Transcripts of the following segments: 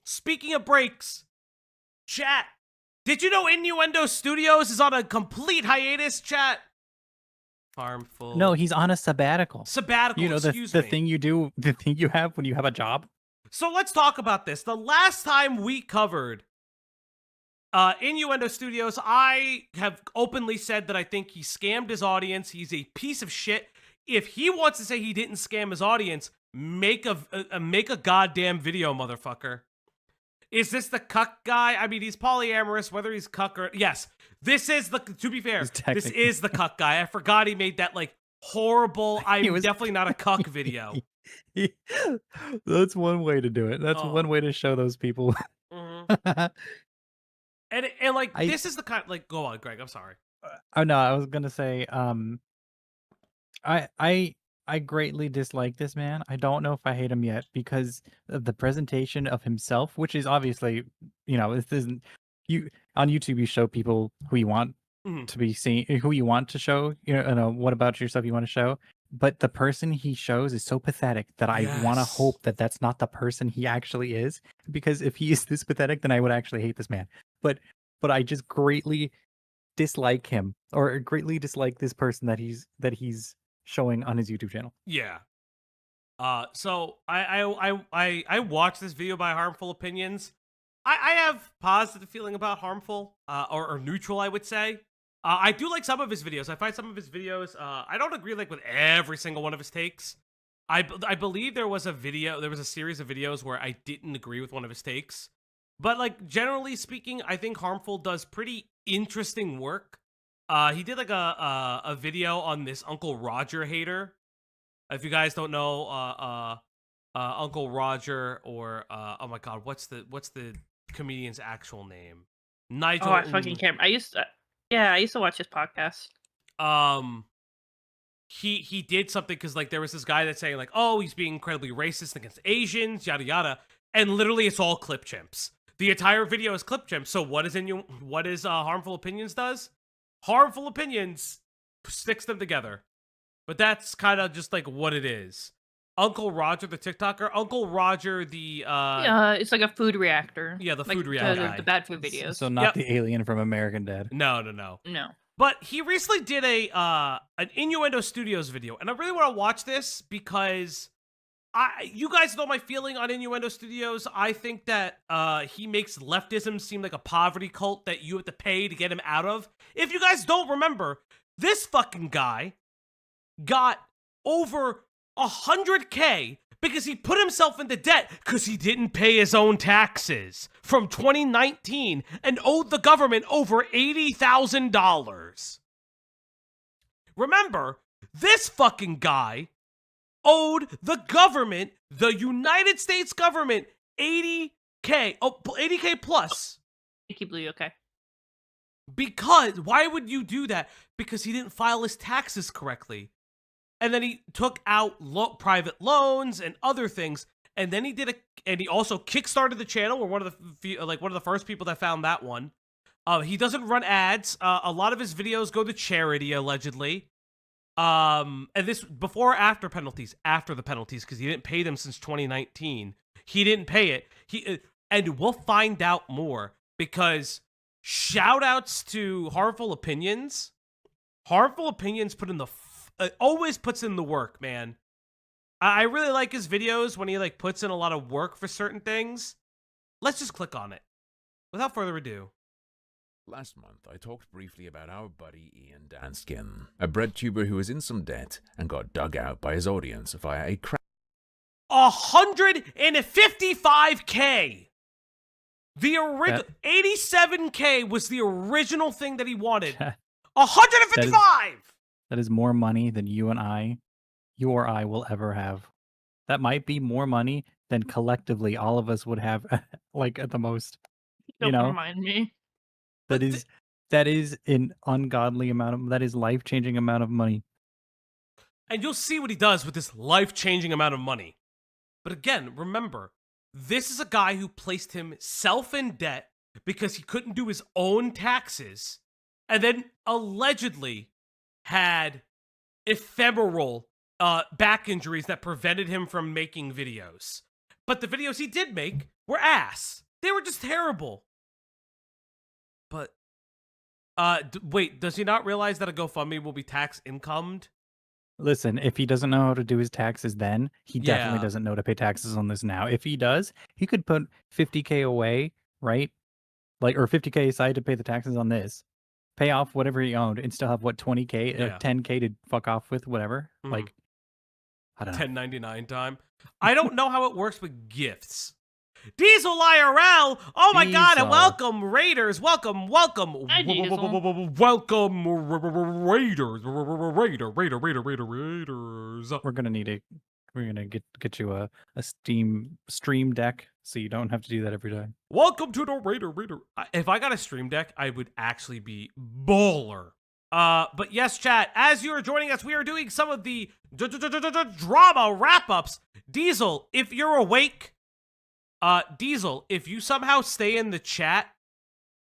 Speaking of breaks, chat, did you know Innuendo Studios is on a complete hiatus, chat? Harmful. No, he's on a sabbatical. Sabbatical, You know, the excuse me. thing you do, the thing you have when you have a job. So let's talk about this. The last time we covered Innuendo Studios, I have openly said that I think he scammed his audience. He's a piece of shit. If he wants to say he didn't scam his audience, make a goddamn video, motherfucker. Is this the cuck guy? I mean, he's polyamorous, whether he's cuck or... Yes, this is the... To be fair, this is the cuck guy. I forgot he made that, like, horrible, I'm definitely not a cuck video. That's one way to do it. That's one way to show those people. Mm-hmm. and like, this is the kind... Like, go on, Greg, I'm sorry. Oh, no, I was gonna say, I greatly dislike this man. I don't know if I hate him yet because of the presentation of himself, which is obviously, you know, this isn't you on YouTube. You show people who you want to be seen, who you want to show. You know, what about yourself you want to show. But the person he shows is so pathetic that I want to hope that that's not the person he actually is. Because if he is this pathetic, then I would actually hate this man. But I just greatly dislike him, or greatly dislike this person that he's showing on his YouTube channel. Yeah. So I watched this video by Harmful Opinions. I have positive feeling about Harmful, or neutral, I would say. I do like some of his videos. I find some of his videos, I don't agree like with every single one of his takes. I believe there was a series of videos where I didn't agree with one of his takes. But like generally speaking, I think Harmful does pretty interesting work. He did like a video on this Uncle Roger hater. If you guys don't know, Uncle Roger, or oh my god, what's the comedian's actual name? Nigel. Oh, I fucking can't. I used to watch his podcast. He did something because like there was this guy that's saying like, oh, he's being incredibly racist against Asians, yada yada, and literally it's all clip chimps. The entire video is clip chimps. So what is Harmful Opinions does? Harmful Opinions sticks them together. But that's kind of just like what it is. Uncle Roger, the TikToker. Uncle Roger, the... it's like a food reactor. Yeah, the like food reactor. The bad food videos. So not the alien from American Dad. No. No. But he recently did an Innuendo Studios video. And I really want to watch this because... you guys know my feeling on Innuendo Studios. I think that he makes leftism seem like a poverty cult that you have to pay to get him out of. If you guys don't remember, this fucking guy got over 100K because he put himself into debt because he didn't pay his own taxes from 2019 and owed the government over $80,000. Remember, this fucking guy owed the government, the United States government, 80K. Oh, 80K plus. EriksBlue, okay. Because, why would you do that? Because he didn't file his taxes correctly. And then he took out private loans and other things. And then he also kickstarted the channel. We're one of the first people that found that one. He doesn't run ads. A lot of his videos go to charity, allegedly. And this before or after penalties? After the penalties, because he didn't pay them since 2019. He didn't pay it. And we'll find out more because shout outs to Harmful Opinions. Harmful Opinions always puts in the work, man. I really like his videos when he like puts in a lot of work for certain things. Let's just click on it. Without further ado. Last month, I talked briefly about our buddy Ian Danskin, a bread tuber who was in some debt and got dug out by his audience via a 155K! The original 87K was the original thing that he wanted. 155! That is more money than you or I will ever have. That might be more money than collectively all of us would have, like at the most. Don't remind me. That is an ungodly amount that is life-changing amount of money. And you'll see what he does with this life-changing amount of money. But again, remember, this is a guy who placed himself in debt because he couldn't do his own taxes, and then allegedly had ephemeral back injuries that prevented him from making videos. But the videos he did make were ass. They were just terrible. But, wait, does he not realize that a GoFundMe will be tax incomed? Listen, if he doesn't know how to do his taxes then, he definitely Yeah. doesn't know to pay taxes on this now. If he does, he could put 50K away, right? Like, or 50K aside to pay the taxes on this. Pay off whatever he owned and still have, what, 20K, Yeah. 10K to fuck off with, whatever. Mhm. Like, I don't know. 1099 time. I don't know how it works with gifts. Diesel IRL! Oh my god, and Diesel. welcome, Raiders! Welcome! Hi, Diesel. Welcome, Raiders! Raiders! We're gonna get you a Steam Stream Deck so you don't have to do that every day. Welcome to the Raider. If I got a stream deck, I would actually be baller. But yes, chat, as you are joining us, we are doing some of the drama wrap-ups. Diesel, if you're awake, Diesel, if you somehow stay in the chat,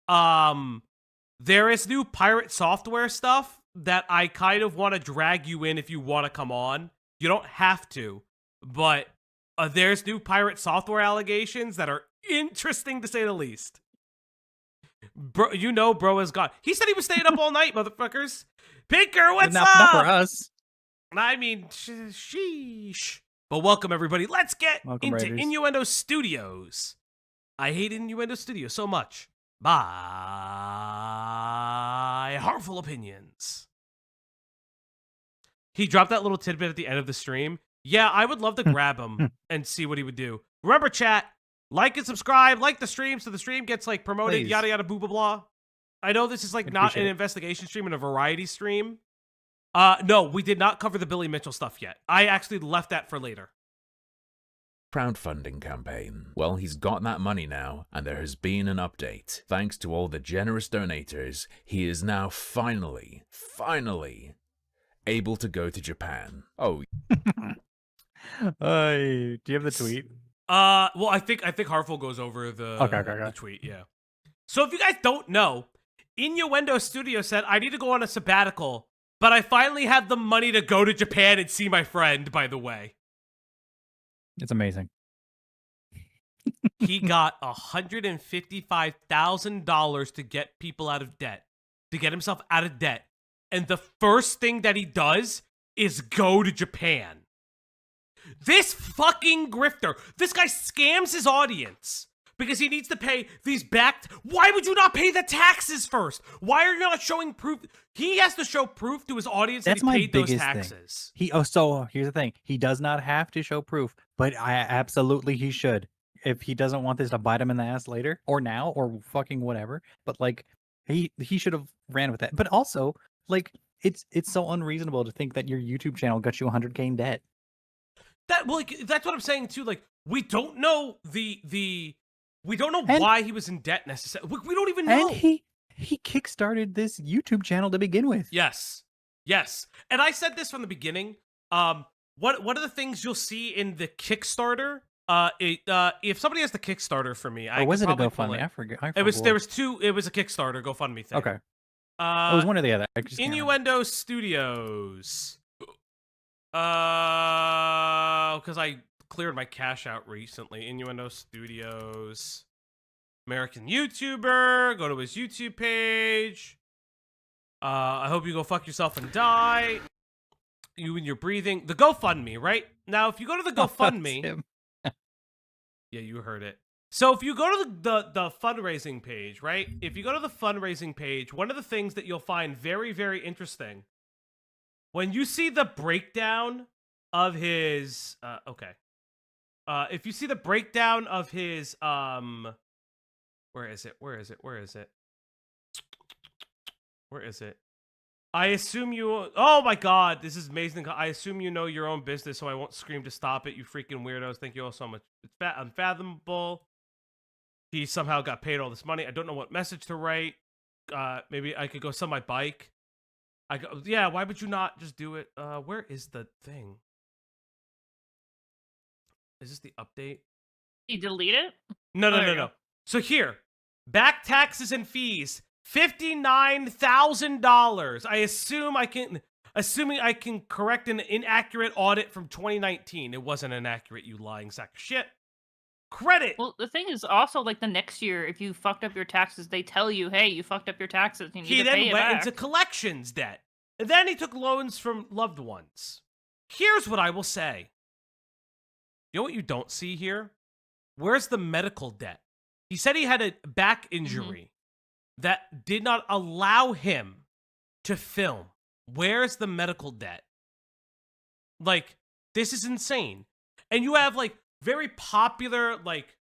there is new pirate software stuff that I kind of want to drag you in if you want to come on. You don't have to, but there's new pirate software allegations that are interesting to say the least. Bro, you know bro is gone. He said he was staying up all night, motherfuckers. Pinker, what's not, up? Not for us. I mean, sheesh. But welcome, everybody. Let's get Welcome, into Raiders. Innuendo Studios. I hate Innuendo Studios so much. By Harmful Opinions. He dropped that little tidbit at the end of the stream. Yeah, I would love to grab him and see what he would do. Remember, chat, like and subscribe, like the stream so the stream gets like promoted, Please. yada yada boo blah blah. I know this is like I'd not appreciate an it. investigation stream and a variety stream. No, we did not cover the Billy Mitchell stuff yet. I actually left that for later. Crowdfunding campaign. Well, he's got that money now, and there has been an update. Thanks to all the generous donators, he is now finally able to go to Japan. Oh, Do you have the tweet? Well, I think Harful goes over the, Okay. the tweet, yeah. So if you guys don't know, Innuendo Studios said, I need to go on a sabbatical, but I finally have the money to go to Japan and see my friend, by the way. It's amazing. He got $155,000 to get people out of debt, to get himself out of debt. And the first thing that he does is go to Japan. This fucking grifter, this guy scams his audience because he needs to pay these back. Why would you not pay the taxes first? Why are you not showing proof? He has to show proof to his audience That's that my he paid those biggest taxes. thing. So here's the thing. He does not have to show proof, but he should. If he doesn't want this to bite him in the ass later or now or fucking whatever, but like he should have ran with that. But also, like it's so unreasonable to think that your YouTube channel got you 100K in debt. That's what I'm saying too. Like, we don't know we don't know And- why he was in debt necessarily. We don't even know. And he kickstarted this YouTube channel to begin with. Yes. And I said this from the beginning. One of the things you'll see in the Kickstarter, if somebody has the Kickstarter for me, I Or was could it a probably pull GoFundMe? it. I forget. It was a Kickstarter GoFundMe thing. Okay. It was one or the other. I just can't remember. Innuendo Studios. Because I cleared my cash out recently. Innuendo Studios. American YouTuber. Go to his YouTube page. I hope you go fuck yourself and die. You and your breathing. The GoFundMe, right? Now, if you go to the GoFundMe. That's him. Yeah, you heard it. So if you go to the fundraising page, right? If you go to the fundraising page, one of the things that you'll find very, very interesting, when you see the breakdown of his, if you see the breakdown of his, where is it? I assume you, oh my god, this is amazing. I assume you know your own business, so I won't scream to stop it, you freaking weirdos. Thank you all so much. It's unfathomable. He somehow got paid all this money. I don't know what message to write. Maybe I could go sell my bike. Yeah, why would you not just do it? Where is the thing? Is this the update? You delete it? No. There you go. So here, back taxes and fees, $59,000. Assuming I can correct an inaccurate audit from 2019. It wasn't inaccurate, you lying sack of shit. credit. Well, the thing is also, like, the next year, if you fucked up your taxes, they tell you, hey, you fucked up your taxes. You need He to pay then it went back. into collections debt. And then he took loans from loved ones. Here's what I will say. You know what you don't see here? Where's the medical debt? He said he had a back injury that did not allow him to film. Where's the medical debt? Like, this is insane. And you have, like, very popular, like,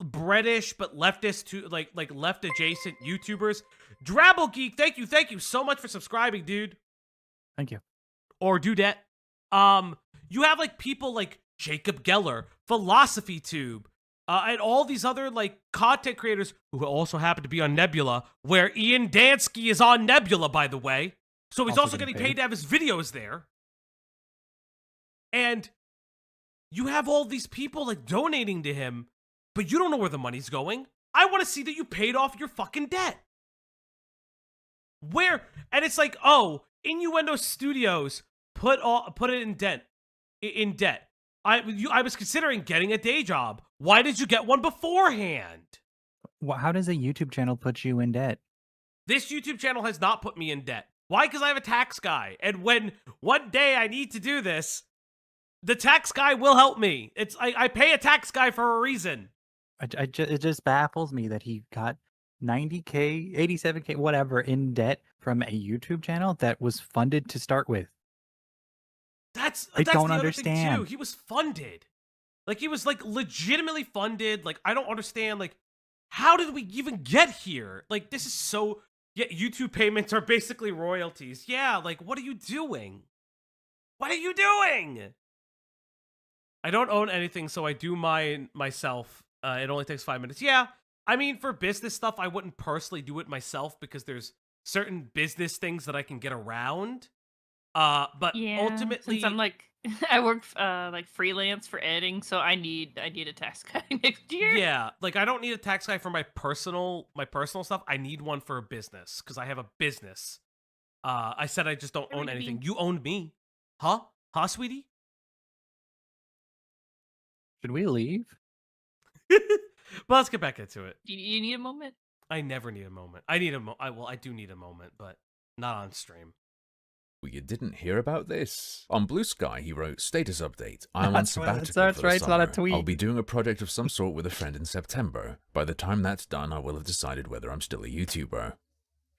British but leftist, like left adjacent YouTubers. Drabble Geek, thank you so much for subscribing, dude. Thank you. Or Dudette. You have, like, people like Jacob Geller, Philosophy Tube, and all these other, like, content creators who also happen to be on Nebula, where Ian Dansky is on Nebula, by the way. So he's also getting paid to have his videos there. And you have all these people, like, donating to him, but you don't know where the money's going. I want to see that you paid off your fucking debt. Where? And it's like, oh, Innuendo Studios put it in debt. I was considering getting a day job. Why did you get one beforehand? Well, how does a YouTube channel put you in debt? This YouTube channel has not put me in debt. Why? Because I have a tax guy. And when one day I need to do this, the tax guy will help me. I pay a tax guy for a reason. It just baffles me that he got 90K, 87K, whatever, in debt from a YouTube channel that was funded to start with. That's I don't the other thing, understand. too. He was funded. Like, he was, like, legitimately funded. Like, I don't understand, like, how did we even get here? Like, this is so... Yeah, YouTube payments are basically royalties. Yeah, like, what are you doing? What are you doing? I don't own anything, so I do mine myself. It only takes 5 minutes. Yeah, I mean, for business stuff, I wouldn't personally do it myself because there's certain business things that I can get around. But Yeah, ultimately, since I'm like, I work like freelance for editing, so I need a tax guy next year. yeah, like, I don't need a tax guy for my personal stuff. I need one for a business because I have a business. I said I just don't own anything. You owned me, huh? Huh, sweetie? Should we leave? But let's get back into it. You need a moment. I never need a moment. I need a I do need a moment, but not on stream. You didn't hear about this? On Blue Sky, he wrote, status update. I'm on That's right, sabbatical that's for the right, it's not a summer. tweet. I'll be doing a project of some sort with a friend in September. By the time that's done, I will have decided whether I'm still a YouTuber.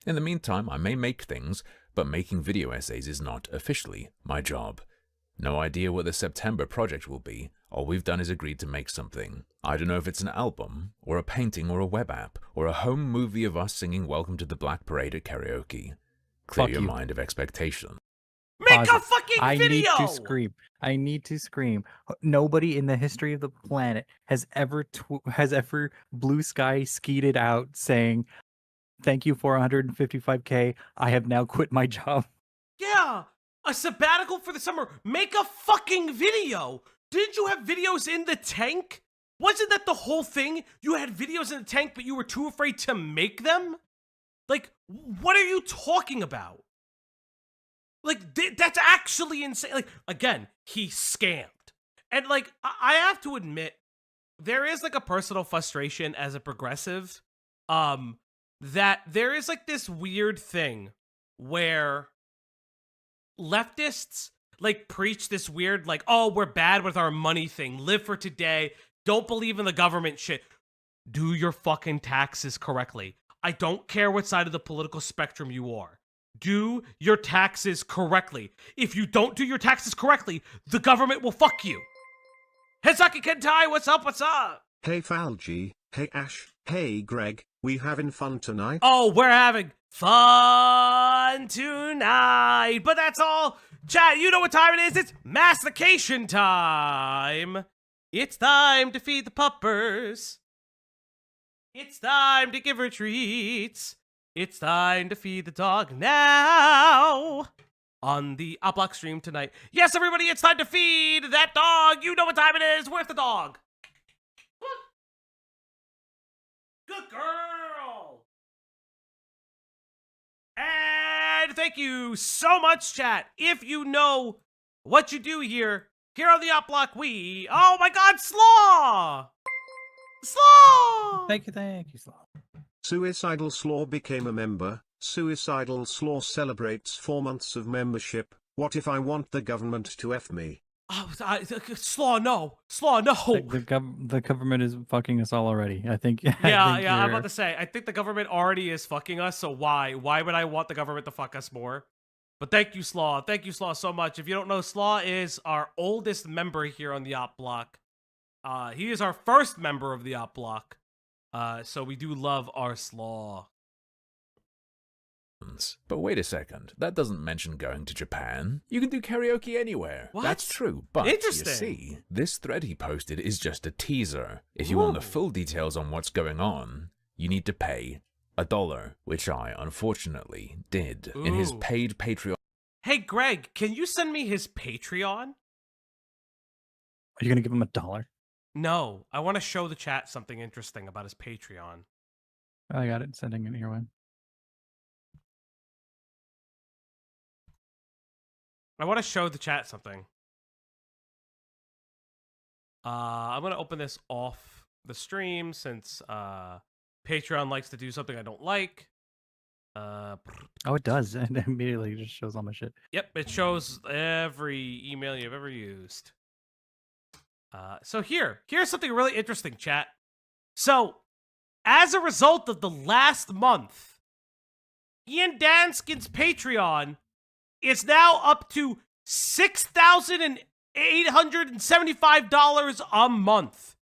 In the meantime, I may make things, but making video essays is not officially my job. No idea what the September project will be. All we've done is agreed to make something. I don't know if it's an album, or a painting, or a web app, or a home movie of us singing Welcome to the Black Parade at karaoke. Clear Fuck your you. mind of expectation. Make Pause a it. fucking I video. need to scream. I need to scream. Nobody in the history of the planet has ever blue sky skeeted out saying, "Thank you for 155K. I have now quit my job." Yeah, a sabbatical for the summer. Make a fucking video. Didn't you have videos in the tank? Wasn't that the whole thing? You had videos in the tank, but you were too afraid to make them? Like, what are you talking about? Like, that's actually insane. Like, again, he scammed. And, like, I have to admit, there is, like, a personal frustration as a progressive, that there is, like, this weird thing where leftists, like, preach this weird, like, oh, we're bad with our money thing. Live for today. Don't believe in the government shit. Do your fucking taxes correctly. I don't care what side of the political spectrum you are. Do your taxes correctly. If you don't do your taxes correctly, the government will fuck you. Hezaki Kentai, what's up? What's up? Hey Falgi, hey Ash, hey Greg, we having fun tonight? Oh, we're having fun tonight. But that's all. Chat, you know what time it is. It's mastication time. It's time to feed the puppers. It's time to give her treats. It's time to feed the dog now. On the Opp Block stream tonight. Yes, everybody, it's time to feed that dog. You know what time it is. Where's the dog? Good girl. And thank you so much, chat. If you know what you do here on the Opp Block, oh my God, Slaw! Slaw! Thank you, Slaw. Suicidal Slaw became a member. Suicidal Slaw celebrates 4 months of membership. What if I want the government to F me? Oh, Slaw, no. Slaw, no. The government is fucking us all already. I think. Yeah, I think I'm about to say, I think the government already is fucking us, so why? Why would I want the government to fuck us more? But thank you, Slaw. Thank you, Slaw, so much. If you don't know, Slaw is our oldest member here on the Opp Block. He is our first member of the Opp Block. So we do love our Slaw. But wait a second, that doesn't mention going to Japan. You can do karaoke anywhere. What? That's true, but Interesting. you see, this thread he posted is just a teaser. If you want the Ooh. full details on what's going on, you need to pay $1, which I, unfortunately, did in his Ooh. paid Patreon. Hey, Greg, can you send me his Patreon? Are you gonna give him $1? No, I want to show the chat something interesting about his Patreon. I got it. Sending it your way. I want to show the chat something. I'm going to open this off the stream since Patreon likes to do something I don't like. Oh, it does. And it immediately just shows all my shit. Yep, it shows every email you've ever used. So here's something really interesting, chat. So, as a result of the last month, Ian Danskin's Patreon is now up to $6,875 a month.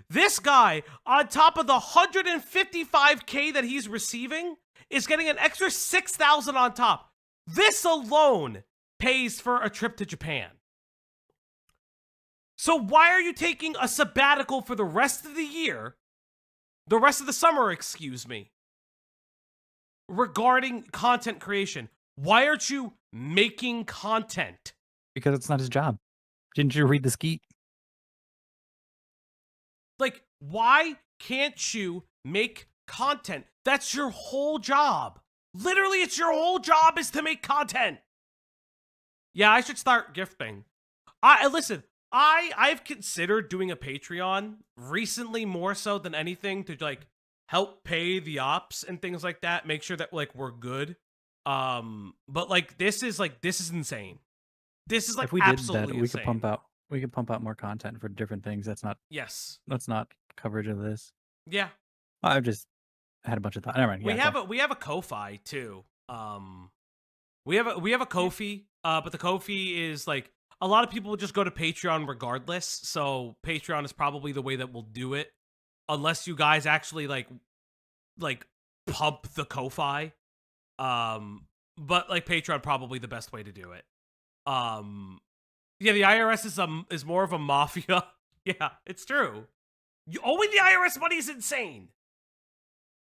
This guy, on top of the $155K that he's receiving, is getting an extra $6,000 on top. This alone pays for a trip to Japan. So why are you taking a sabbatical for the rest of the year, the rest of the summer, excuse me, regarding content creation? Why aren't you making content? Because it's not his job. Didn't you read the skeet? Like, why can't you make content? That's your whole job. Literally, it's your whole job is to make content. Yeah, I should start gifting. Listen, I've considered doing a Patreon recently more so than anything to like help pay the ops and things like that, make sure that like we're good. But like this is insane. This is like If we did absolutely that, we insane. could pump out more content for different things. That's not coverage of this. Yeah. I've just had a bunch of thoughts. Never mind. We have a Ko-fi too. We have a Ko-fi, but the Ko-fi is like a lot of people will just go to Patreon regardless. So Patreon is probably the way that we'll do it, unless you guys actually like pump the Ko-fi. But like Patreon probably the best way to do it. Yeah, the IRS is more of a mafia. Yeah, it's true. Owing the IRS money is insane.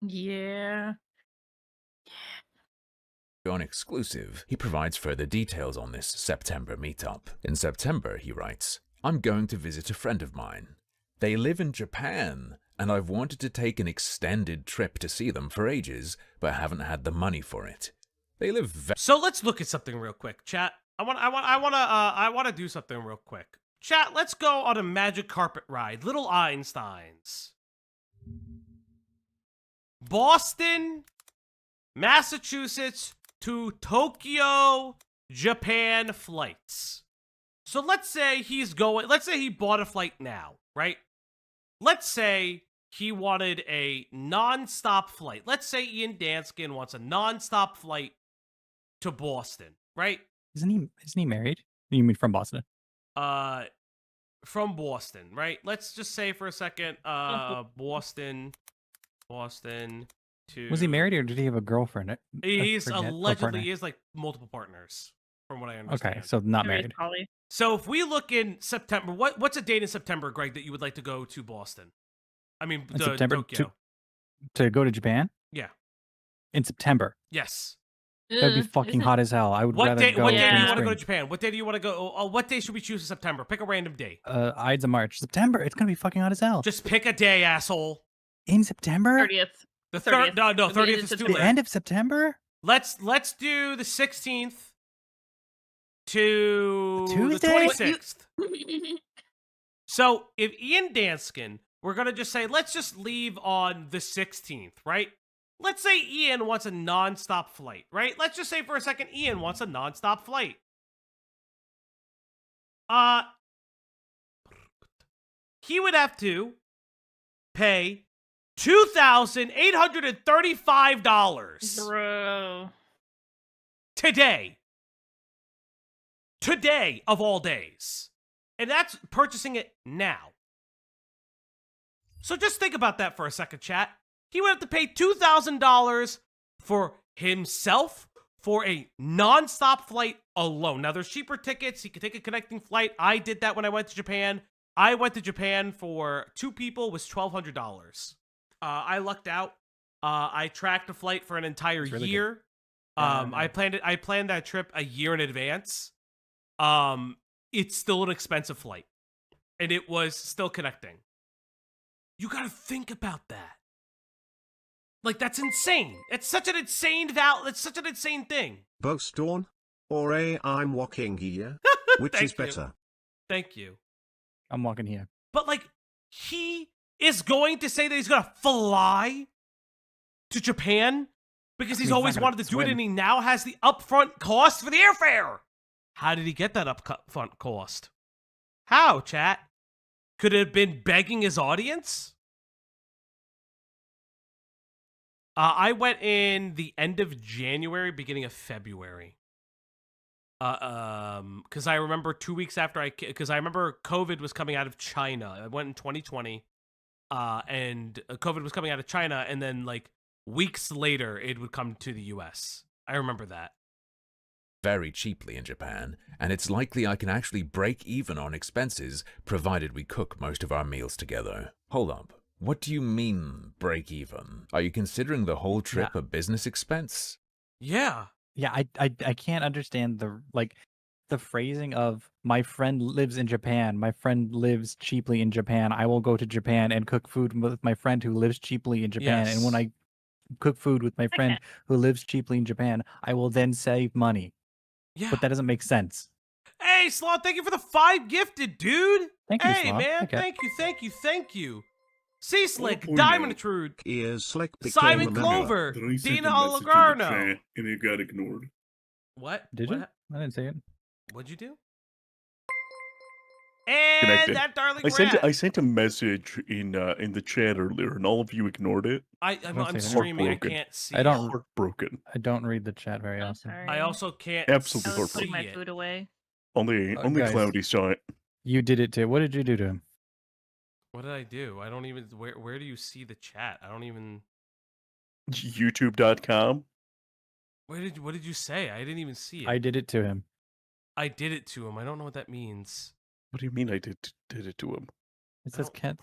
Yeah. On exclusive, he provides further details on this September meetup. In September, he writes, I'm going to visit a friend of mine. They live in Japan, and I've wanted to take an extended trip to see them for ages, but haven't had the money for it. They live So let's look at something real quick, chat. I want to do something real quick. Chat, let's go on a magic carpet ride. Little Einsteins. Boston, Massachusetts to Tokyo, Japan flights. So let's say he bought a flight now, right? Let's say he wanted a non-stop flight. Let's say Ian Danskin wants a non-stop flight to Boston, right? Isn't he married? You mean from Boston? From Boston, right? Let's just say for a second, Boston to... Was he married or did he have a girlfriend? He's allegedly, he has like multiple partners, from what I understand. Okay, so not Maybe married. Polly. So if we look in September, what's a date in September, Greg, that you would like to go to Boston? I mean, In September Tokyo. to go to Japan? Yeah. In September. Yes. That'd be fucking hot as hell. I would rather go What day do in you want to spring. go to Japan? What day do you want to go? What day should we choose in September? Pick a random day. Ides of March. September. It's gonna be fucking hot as hell. Just pick a day, asshole. In September? 30th. The third? No, The 30th end is of too The late. end of September? Let's do the 16th to Tuesday? the 26th. So if Ian Danskin we're gonna just say, let's just leave on the 16th, right? Let's say Ian wants a non-stop flight, right? Let's just say for a second Ian wants a non-stop flight. He would have to pay $2,835 Bro. today. Today of all days. And that's purchasing it now. So just think about that for a second, chat. He would have to pay $2,000 for himself for a non-stop flight alone. Now, there's cheaper tickets. He could take a connecting flight. I did that when I went to Japan. I went to Japan for 2 people, was $1,200. I lucked out. I tracked a flight for an entire really year. I planned that trip a year in advance. It's still an expensive flight, and it was still connecting. You gotta think about that. Like, that's insane. It's such an insane it's such an insane thing. Bostorn? Or I'm walking here? Which Thank is you. better? Thank you. I'm walking here. But, like, he is going to say that he's gonna fly to Japan because he's He's not always gonna wanted to do it, swim. and he now has the upfront cost for the airfare. How did he get that upfront cost? How, chat? Could it have been begging his audience? I went in the end of January, beginning of February. Because I remember 2 weeks after because I remember COVID was coming out of China. I went in 2020, and COVID was coming out of China, and then like weeks later, it would come to the US. I remember that. Very cheaply in Japan, and it's likely I can actually break even on expenses, provided we cook most of our meals together. Hold up. What do you mean, break even? Are you considering the whole trip a business expense? Yeah. Yeah, I can't understand the phrasing of my friend lives in Japan. My friend lives cheaply in Japan. I will go to Japan and cook food with my friend who lives cheaply in Japan. And when Yes. I cook food with my friend who lives cheaply in Japan, I will then save money. Yeah. But that doesn't make sense. Hey, Sloth, thank you for the 5 gifted, dude. Thank you, Hey, Sloth. man. Okay. Thank you. Sea Slick, Oh, Diamond yeah. Trude, Ears Slick became Simon a member. Clover, Then he sent Dina a message in the Olagarno. chat, and it got ignored. What? Did What you? I didn't see it. What'd you do? And Connected. that darling I sent a message in the chat earlier, and all of you ignored it. I'm don't see that. streaming. I Heartbroken. can't see. I don't- Heartbroken. I don't read the chat very I'm often. sorry. I also can't Absolutely I was see putting my it. food away. Only guys. Cloudy saw it. You did it too. What did you do to him? What did I do? I don't even. Where do you see the chat? I don't even. YouTube.com. What did you say? I didn't even see it. I did it to him. I did it to him. I don't know what that means. What do you mean I did it to him? It says don't- Kent.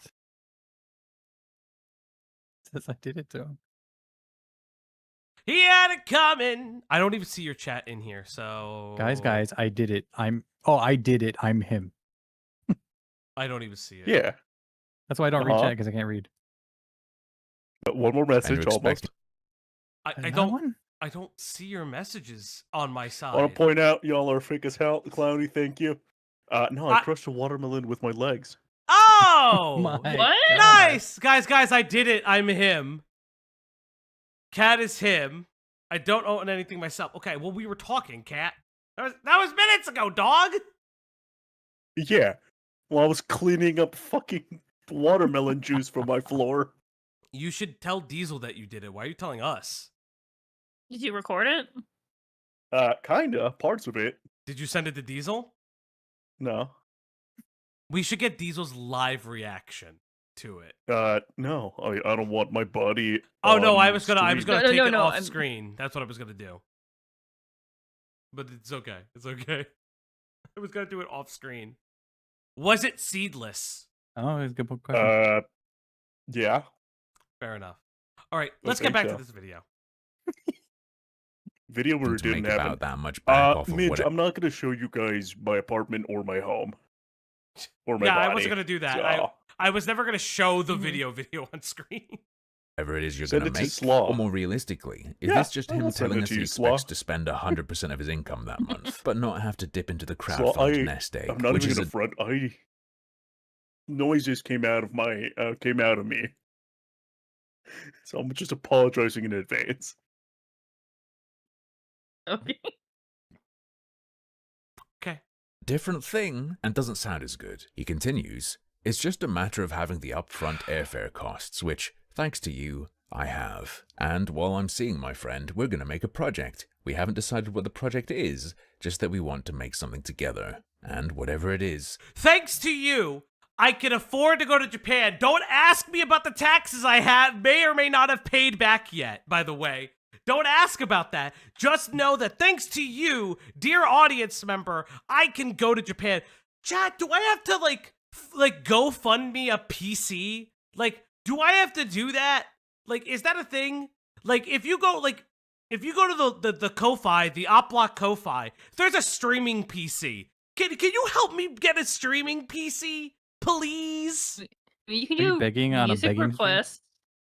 It says I did it to him. He had it coming. I don't even see your chat in here. So Guys, I did it. I did it. I'm him. I don't even see it. Yeah. That's why I don't read Uh-huh. chat because I can't read. But one more message, expect- almost. I Another don't. one? I don't see your messages on my I side. want to point out, y'all are fake as hell. Cloudy, thank you. No, I I- crushed a watermelon with my legs. Oh, My What? God. nice, guys. I did it. I'm him. Cat is him. I don't own anything myself. Okay, well, we were talking, Cat. That was minutes ago, dog. Yeah. Well, I was cleaning up fucking watermelon juice from my floor. You should tell Diesel that you did it. Why are you telling us? Did you record it? Kinda. Parts of it. Did you send it to Diesel? No. We should get Diesel's live reaction to it. No. I don't want my body. Oh no, I on was gonna stream. take it no, off I'm- screen. That's what I was gonna do. But it's okay. It's okay. I was gonna do it off screen. Was it seedless? Oh, it's a good question. Yeah. Fair enough. All right, I let's get think back so. to this video. Video where it to didn't make happen. about that much back off of Midge, what I'm not gonna show you guys my apartment or my home. Or my Yeah, body. I wasn't gonna do that. So, I was never gonna show the Mhm. video on screen. whatever it is you're Send going it to to make, Slaw. or more realistically, is Yeah, this just him I'll send telling it us to he you, expects Slaw. to spend 100% of his income that month, but not have to dip into the Slaw, crowdfund nest egg, I'm not which even is gonna front. noises came out of me. So I'm just apologizing in advance. Okay. Okay. Different thing, and doesn't sound as good. He continues, it's just a matter of having the upfront airfare costs, which, thanks to you, I have. And while I'm seeing my friend, we're going to make a project. We haven't decided what the project is, just that we want to make something together. And whatever it is, Thanks to you, I can afford to go to Japan. Don't ask me about the taxes I may or may not have paid back yet, by the way. Don't ask about that. Just know that thanks to you, dear audience member, I can go to Japan. Chat, do I have to, like GoFundMe a PC? Like, do I have to do that? Like, is that a thing? Like, if you go to the Ko-Fi, the Opp Block Ko-Fi, there's a streaming PC. Can you help me get a streaming PC, please? You can Are you do begging on a music begging stream? requests.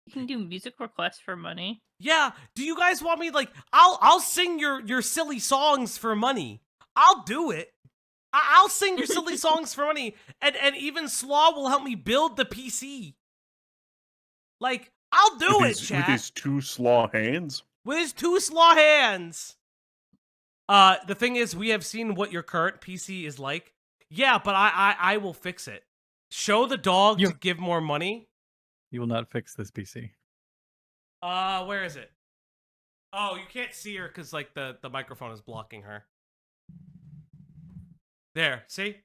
You can do music requests for money. Yeah. Do you guys want me, like, I'll sing your silly songs for money. I'll do it. I'll sing your silly songs for money, and even Slaw will help me build the PC. Like, I'll do with it, his, chat. with his 2 slaw hands. With his 2 slaw hands. The thing is, we have seen what your current PC is like. Yeah, but I will fix it. Show the dog to give more money. You will not fix this PC. Where is it? Oh, you can't see her because, like, the microphone is blocking her. There, see?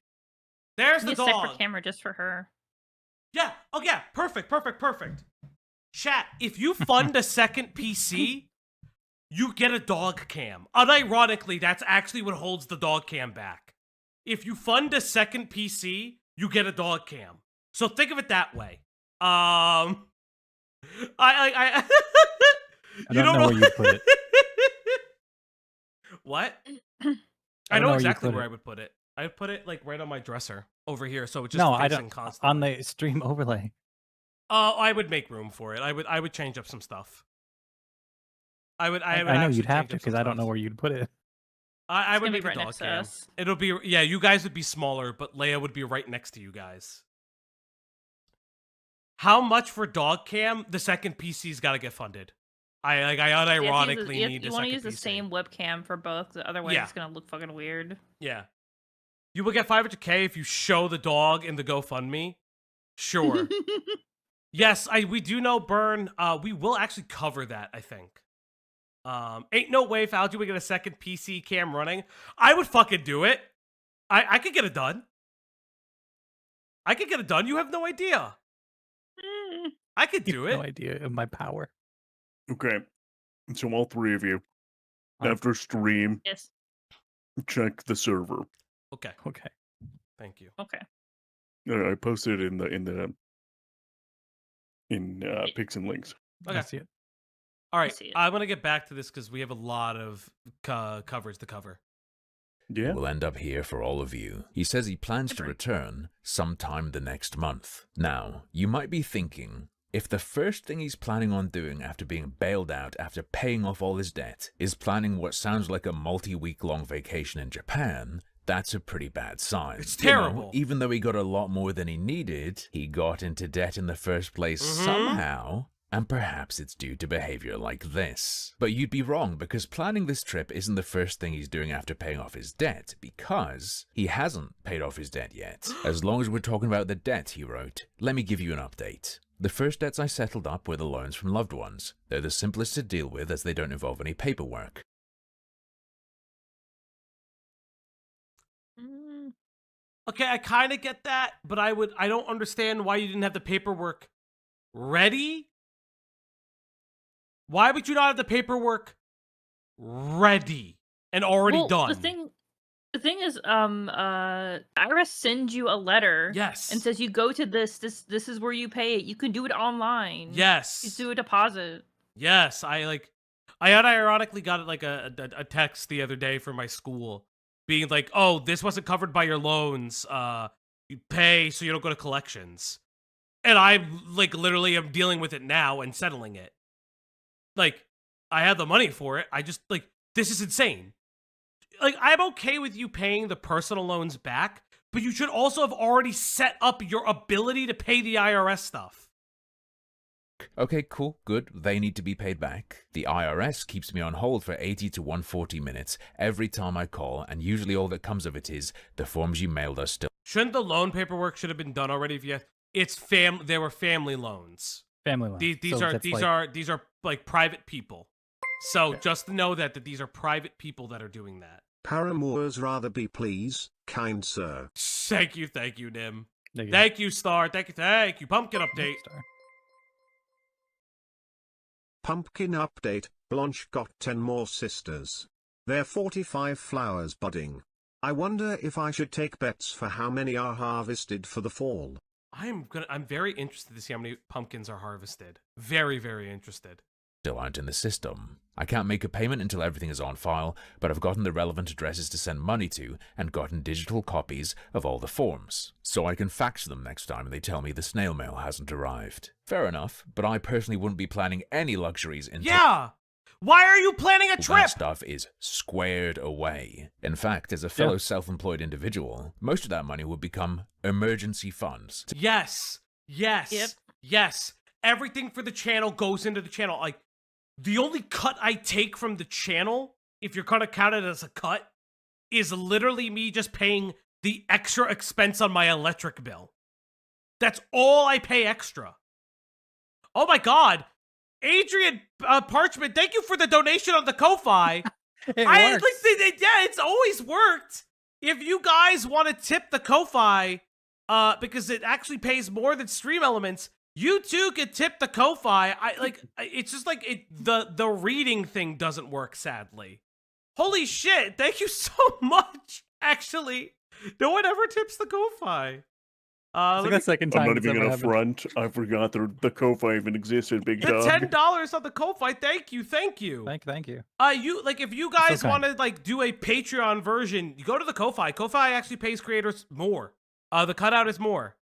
There's the Need a dog. separate camera just for her. Yeah. Oh, yeah. Perfect. Chat, if you fund a second PC, you get a dog cam. Unironically, that's actually what holds the dog cam back. If you fund a second PC, you get a dog cam. So think of it that way. I don't know where you put it. What? I I don't know know where you exactly put where it. I would put it. I would put it, like, right on my dresser over here, so it just No, I facing don't. constantly. On the stream overlay. I would make room for it. I would change up some stuff. I know you'd have to because I don't know where you'd put it. I It's would gonna be make right a dog next to cam. us. It'll be, yeah, you guys would be smaller, but Leia would be right next to you guys. How much for dog cam? The second PC's got to get funded. I unironically need you a want second to use the PC. same webcam for both, otherwise Yeah. it's gonna look fucking weird. Yeah. You will get 500K if you show the dog in the GoFundMe. Sure. Yes, we do know, Burn. We will actually cover that, I think. Ain't no way, Falgi, we get a second PC cam running. I would fucking do it. I could get it done. You have no idea. I could do You it. have no idea of my power. Okay. So all 3 of you, Alright. after stream, Yes. check the server. Okay, Okay. thank you. Okay. I posted it in pics and links. Okay. I see it. All right, see it. I'm gonna get back to this because we have a lot of coverage to cover. Yeah. will end up here for all of you. He says he plans to return sometime the next month. Now, you might be thinking, if the first thing he's planning on doing after being bailed out after paying off all his debt is planning what sounds like a multi-week-long vacation in Japan, that's a pretty bad sign. It's You know, terrible. even though he got a lot more than he needed, he got into debt in the first place somehow. And perhaps it's due to behavior like this. But you'd be wrong, because planning this trip isn't the first thing he's doing after paying off his debt, because he hasn't paid off his debt yet. As long as we're talking about the debt, he wrote, let me give you an update. The first debts I settled up were the loans from loved ones. They're the simplest to deal with as they don't involve any paperwork. Okay, I kind of get that, but I don't understand why you didn't have the paperwork ready. Why would you not have the paperwork ready and already done? The thing is, IRS sends you a letter, Yes. and says you go to this is where you pay it. You can do it online. Yes. You do a deposit. Yes, I unironically got like a text the other day from my school being like, "Oh, this wasn't covered by your loans. You pay so you don't go to collections." And I like literally am dealing with it now and settling it. Like, I have the money for it. I just like, this is insane. Like, I'm okay with you paying the personal loans back, but you should also have already set up your ability to pay the IRS stuff. Okay, cool, good. They need to be paid back. The IRS keeps me on hold for 80 to 140 minutes every time I call, and usually all that comes of it is the forms you mailed us still. Shouldn't the loan paperwork should have been done already? If you, they were family loans. Family loan. These are like private people. So just know that these are private people that are doing that. Paramours rather be please, kind sir. Thank you, Nim. There you go. Thank you, Star. Thank you. Pumpkin update. Star. Pumpkin update, Blanche got 10 more sisters. There 45 flowers budding. I wonder if I should take bets for how many are harvested for the fall. I'm very interested to see how many pumpkins are harvested. Very, very interested. Still aren't in the system. I can't make a payment until everything is on file, but I've gotten the relevant addresses to send money to and gotten digital copies of all the forms, so I can fax them next time they tell me the snail mail hasn't arrived. Fair enough, but I personally wouldn't be planning any luxuries until Yeah! Why are you planning a trip? that stuff is squared away. In fact, as a fellow self-employed individual, most of that money would become emergency funds. Yes. Yep. Yes. Everything for the channel goes into the channel. Like, the only cut I take from the channel, if you're gonna count it as a cut, is literally me just paying the extra expense on my electric bill. That's all I pay extra. Oh my god. Adrian Parchment, thank you for the donation on the Ko-Fi. It works. It's always worked. If you guys want to tip the Ko-Fi, because it actually pays more than Stream Elements, you too could tip the Ko-Fi. It's just like the reading thing doesn't work, sadly. Holy shit! Thank you so much. Actually, no one ever tips the Ko-Fi. It's like the second time I'm not it's even ever gonna happened. front. I forgot the Ko-Fi even existed, big The dog. $10 on the Ko-Fi. Thank you. Thank you. If you guys kind. want to do a Patreon version, you go to the Ko-Fi. Ko-Fi actually pays creators more. The cutout is more.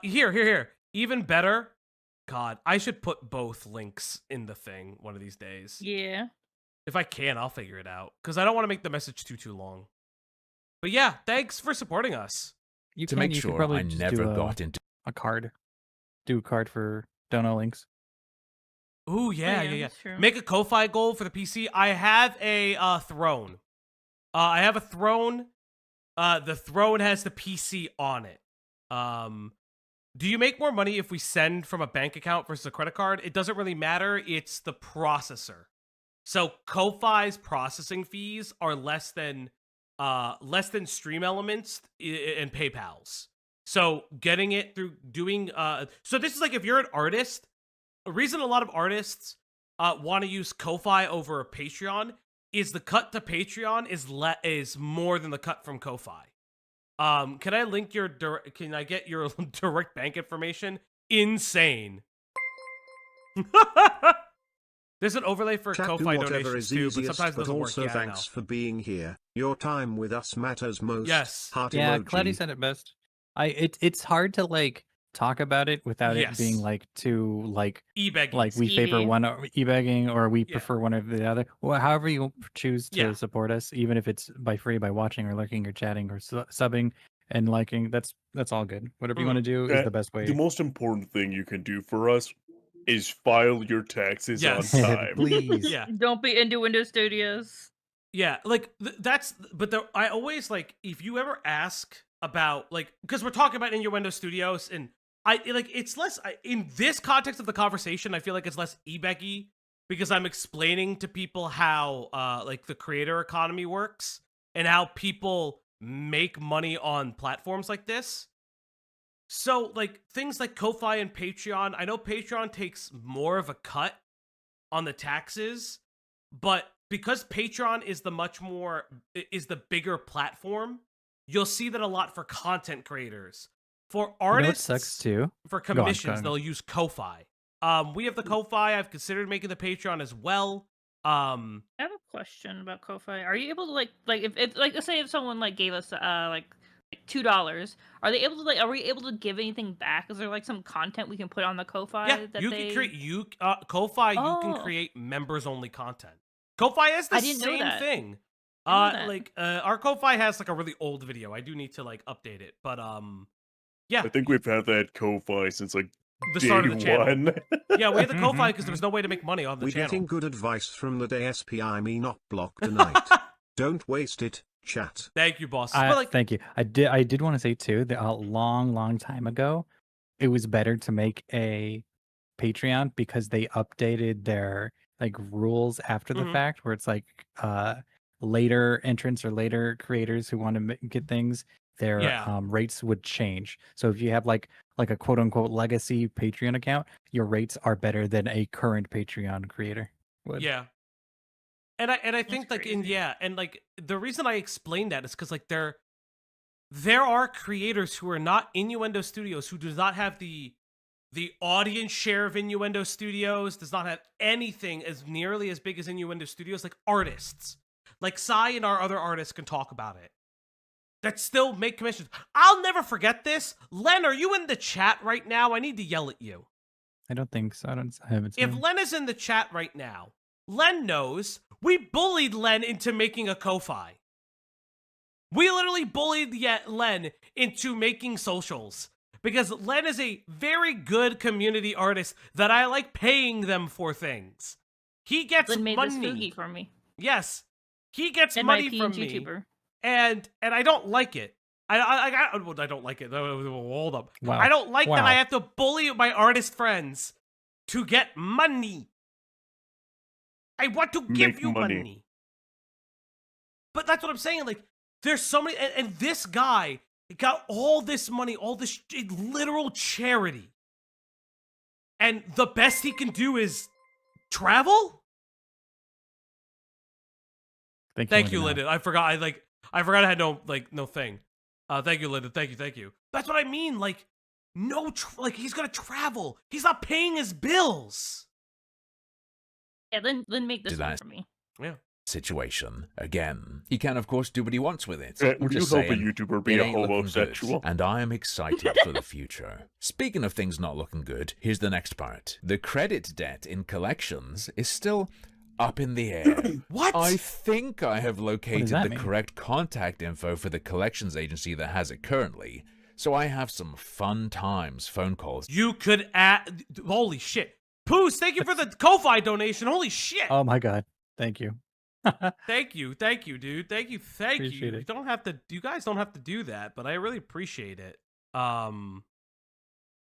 Here. Even better. God, I should put both links in the thing one of these days. Yeah. If I can, I'll figure it out. Because I don't want to make the message too long. But yeah, thanks for supporting us. You To can, make you could sure probably I just never do got into a card. Do a card for dono links. Ooh, yeah. That's true. Make a Ko-Fi goal for the PC. I have a throne. I have a throne. The throne has the PC on it. Do you make more money if we send from a bank account versus a credit card? It doesn't really matter. It's the processor. So Ko-Fi's processing fees are less than Stream Elements and PayPal's. So getting it through doing so this is like if you're an artist, a reason a lot of artists want to use Ko-Fi over Patreon is the cut to Patreon is more than the cut from Ko-Fi. Can I link your can I get your direct bank information? Insane. There's an overlay for Chat, do Ko-Fi whatever donations is too, but easiest, sometimes it but doesn't work. also Yeah, I know. thanks for being here. Your time with us matters most. Yes. Heart Yeah, emoji. Cloudy said it best. It's hard to like talk about it without it being Yes. like too like E-begging. we favor Skeevy. one e-begging or we Yeah. prefer one over the other. Well, however you choose to Yeah. support us, even if it's by free by watching or lurking or chatting or subbing and liking, that's all good. Whatever you want to do is Yeah, the best way. The most important thing you can do for us is file your taxes Yes. on time. Please. Yeah. Don't be Innuendo Studios. Yeah, like I always like if you ever ask about like because we're talking about Innuendo Studios and it's less in this context of the conversation I feel like it's less e-beggy because I'm explaining to people how like the creator economy works and how people make money on platforms like this. So like things like Ko-Fi and Patreon, I know Patreon takes more of a cut on the taxes, but because Patreon is the bigger platform, you'll see that a lot for content creators. For artists, You know what sucks too? for on, commissions, go on. they'll use Ko-Fi. We have the Ko-Fi. I've considered making the Patreon as well. I have a question about Ko-Fi. Are you able to like if like let's say if someone like gave us like $2, are they able to are we able to give anything back? Is there like some content we can put on the Ko-Fi Yeah, that you they can create Ko-Fi. You can Oh. create members only content. Ko-Fi is the I didn't know same that. thing. that. Like our Ko-Fi has like a really old video. I do need to like update it, but yeah, I think we've had that Ko-Fi since like the day start of the channel. one. Yeah, we had the Ko-Fi because there was no way to make money on the We're channel. getting good advice from the DSP mean Opp Block tonight. Don't waste it, chat. Thank you, boss. But like, Thank you. I did want to say too that a long time ago, it was better to make a Patreon because they updated their like rules after the Mhm. fact, where it's like later entrants or later creators who want to get things, their Yeah. rates would change. So if you have like a quote unquote legacy Patreon account, your rates are better than a current Patreon creator would. yeah. And I think like crazy. and like the reason I explained that is because like there are creators who are not Innuendo Studios who does not have the audience share of Innuendo Studios, does not have anything as nearly as big as Innuendo Studios, like artists. Like Sai and our other artists can talk about it. That still make commissions. I'll never forget this. Len, are you in the chat right now? I need to yell at you. I don't think so. I haven't seen If it. Len is in the chat right now, Len knows we bullied Len into making a Ko-Fi. We literally bullied Len into making socials because Len is a very good community artist that I like paying them for things. He gets Lynn made this money. Fugi for me. Yes, he gets And my money from PNG me, YouTuber. and I don't like it. I don't like it. Hold up. Wow. I don't like that Wow. I have to bully my artist friends to get money. I want to give Make you money. money. But that's what I'm saying. Like, there's so many, and this guy got all this money, all this literal charity. And the best he can do is travel? Thank you, Lyndon. I forgot I had no thing. Thank you, Lyndon. Thank you. That's what I mean. Like, he's gonna travel. He's not paying his bills. Yeah, Lynn make this Did one I- for me. Yeah. Situation again. He can, of course, do what he wants with it. I'm Would you just help a saying, YouTuber be it a ain't looking good, homosexual? and I am excited for the future. Speaking of things not looking good, here's the next part. The credit debt in collections is still up in the air. What? I think I have located that the mean? correct contact info for the collections agency that has it currently, so I have some fun times phone calls. You could add. Holy shit. Poos, thank you for the Ko-Fi donation. Holy shit. Oh my god. Thank you. Thank you, dude. Thank you. Appreciate You it. don't have to. You guys don't have to do that, but I really appreciate it.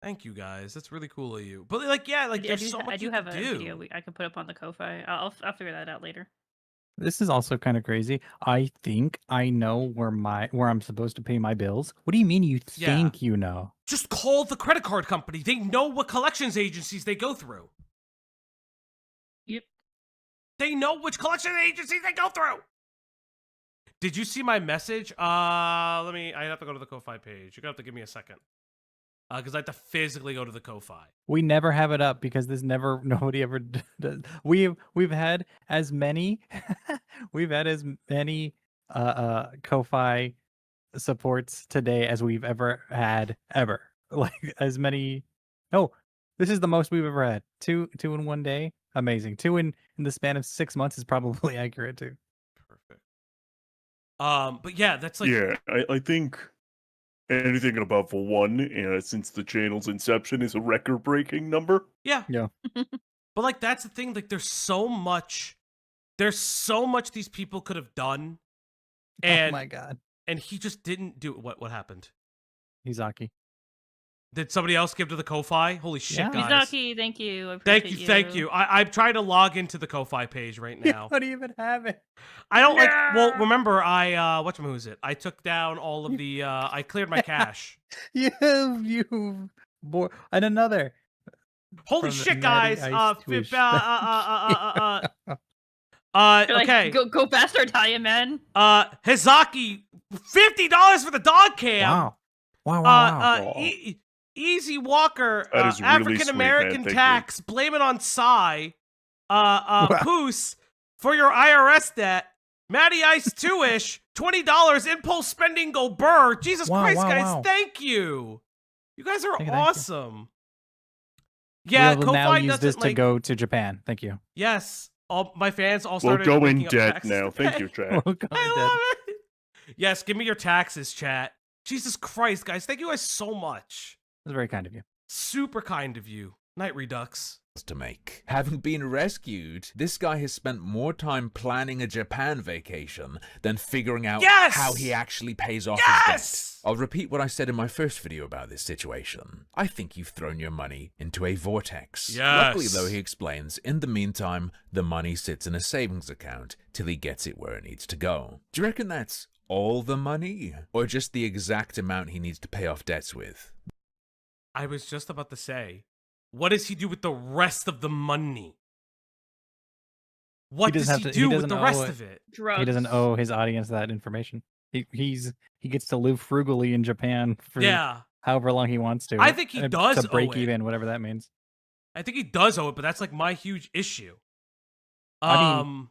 Thank you guys. That's really cool of you. But like, yeah, like there's so much I do you have can a do. video I can put up on the Ko-Fi. I'll figure that out later. This is also kind of crazy. I think I know where I'm supposed to pay my bills. What do you mean you Yeah. think you know? Just call the credit card company. They know what collections agencies they go through. Yep. They know which collection agencies they go through. Did you see my message? I have to go to the Ko-Fi page. You're gonna have to give me a second. Because I have to physically go to the Ko-Fi. We never have it up because nobody ever does. We've had as many Ko-Fi supports today as we've ever had ever. Like as many. No, this is the most we've ever had. Two in one day. Amazing. Two in the span of 6 months is probably accurate too. Perfect. But yeah, that's like Yeah, I think anything above one, since the channel's inception, is a record-breaking number. yeah. Yeah. But like that's the thing. Like there's so much these people could have done, and Oh my god. and he just didn't do it. What happened? Hizaki. Did somebody else give to the Ko-Fi? Holy shit, Yeah. guys! Mizaki, thank you. I Thank appreciate you, thank you. I'm trying to log into the Ko-Fi page right now. What do you even have it? I don't like. Well, remember, who's it? I took down all of the. I cleared my cache. You and another. Holy From the shit, Natty guys! Ice Twish. Okay. Go faster, Italian man. Hizaki, $50 for the dog cam. Wow. Easy Walker, That is really African sweet, American man. Thank you. tax, blame it on Psy. Poos, for your IRS debt. Matty Ice 2-ish, $20, impulse spending go burr. Jesus Wow, Christ, wow, guys, wow. thank you. You guys are Thank you. awesome. Yeah, we'll now Ko-Fi use this doesn't to like. go to Japan. Thank you. Yes, all my fans all We'll started go in making up debt taxes now. to Thank pay. you, chat. Oh, God, I Dad. love it. Yes, give me your taxes, chat. Jesus Christ, guys. Thank you guys so much. That's very kind of you. Super kind of you. Night Redux. to make. Having been rescued, this guy has spent more time planning a Japan vacation than figuring out Yes! how he actually pays off Yes! his debt. I'll repeat what I said in my first video about this situation. I think you've thrown your money into a vortex. Yes. Luckily, though, he explains, in the meantime, the money sits in a savings account till he gets it where it needs to go. Do you reckon that's all the money? Or just the exact amount he needs to pay off debts with? I was just about to say, what does he do with the rest of the money? What does he do with the rest of it? Drugs. He doesn't owe his audience that information. He gets to live frugally in Japan for Yeah. however long he wants to. I think he does to break owe it. even, whatever that means. I think he does owe it, but that's like my huge issue. I mean,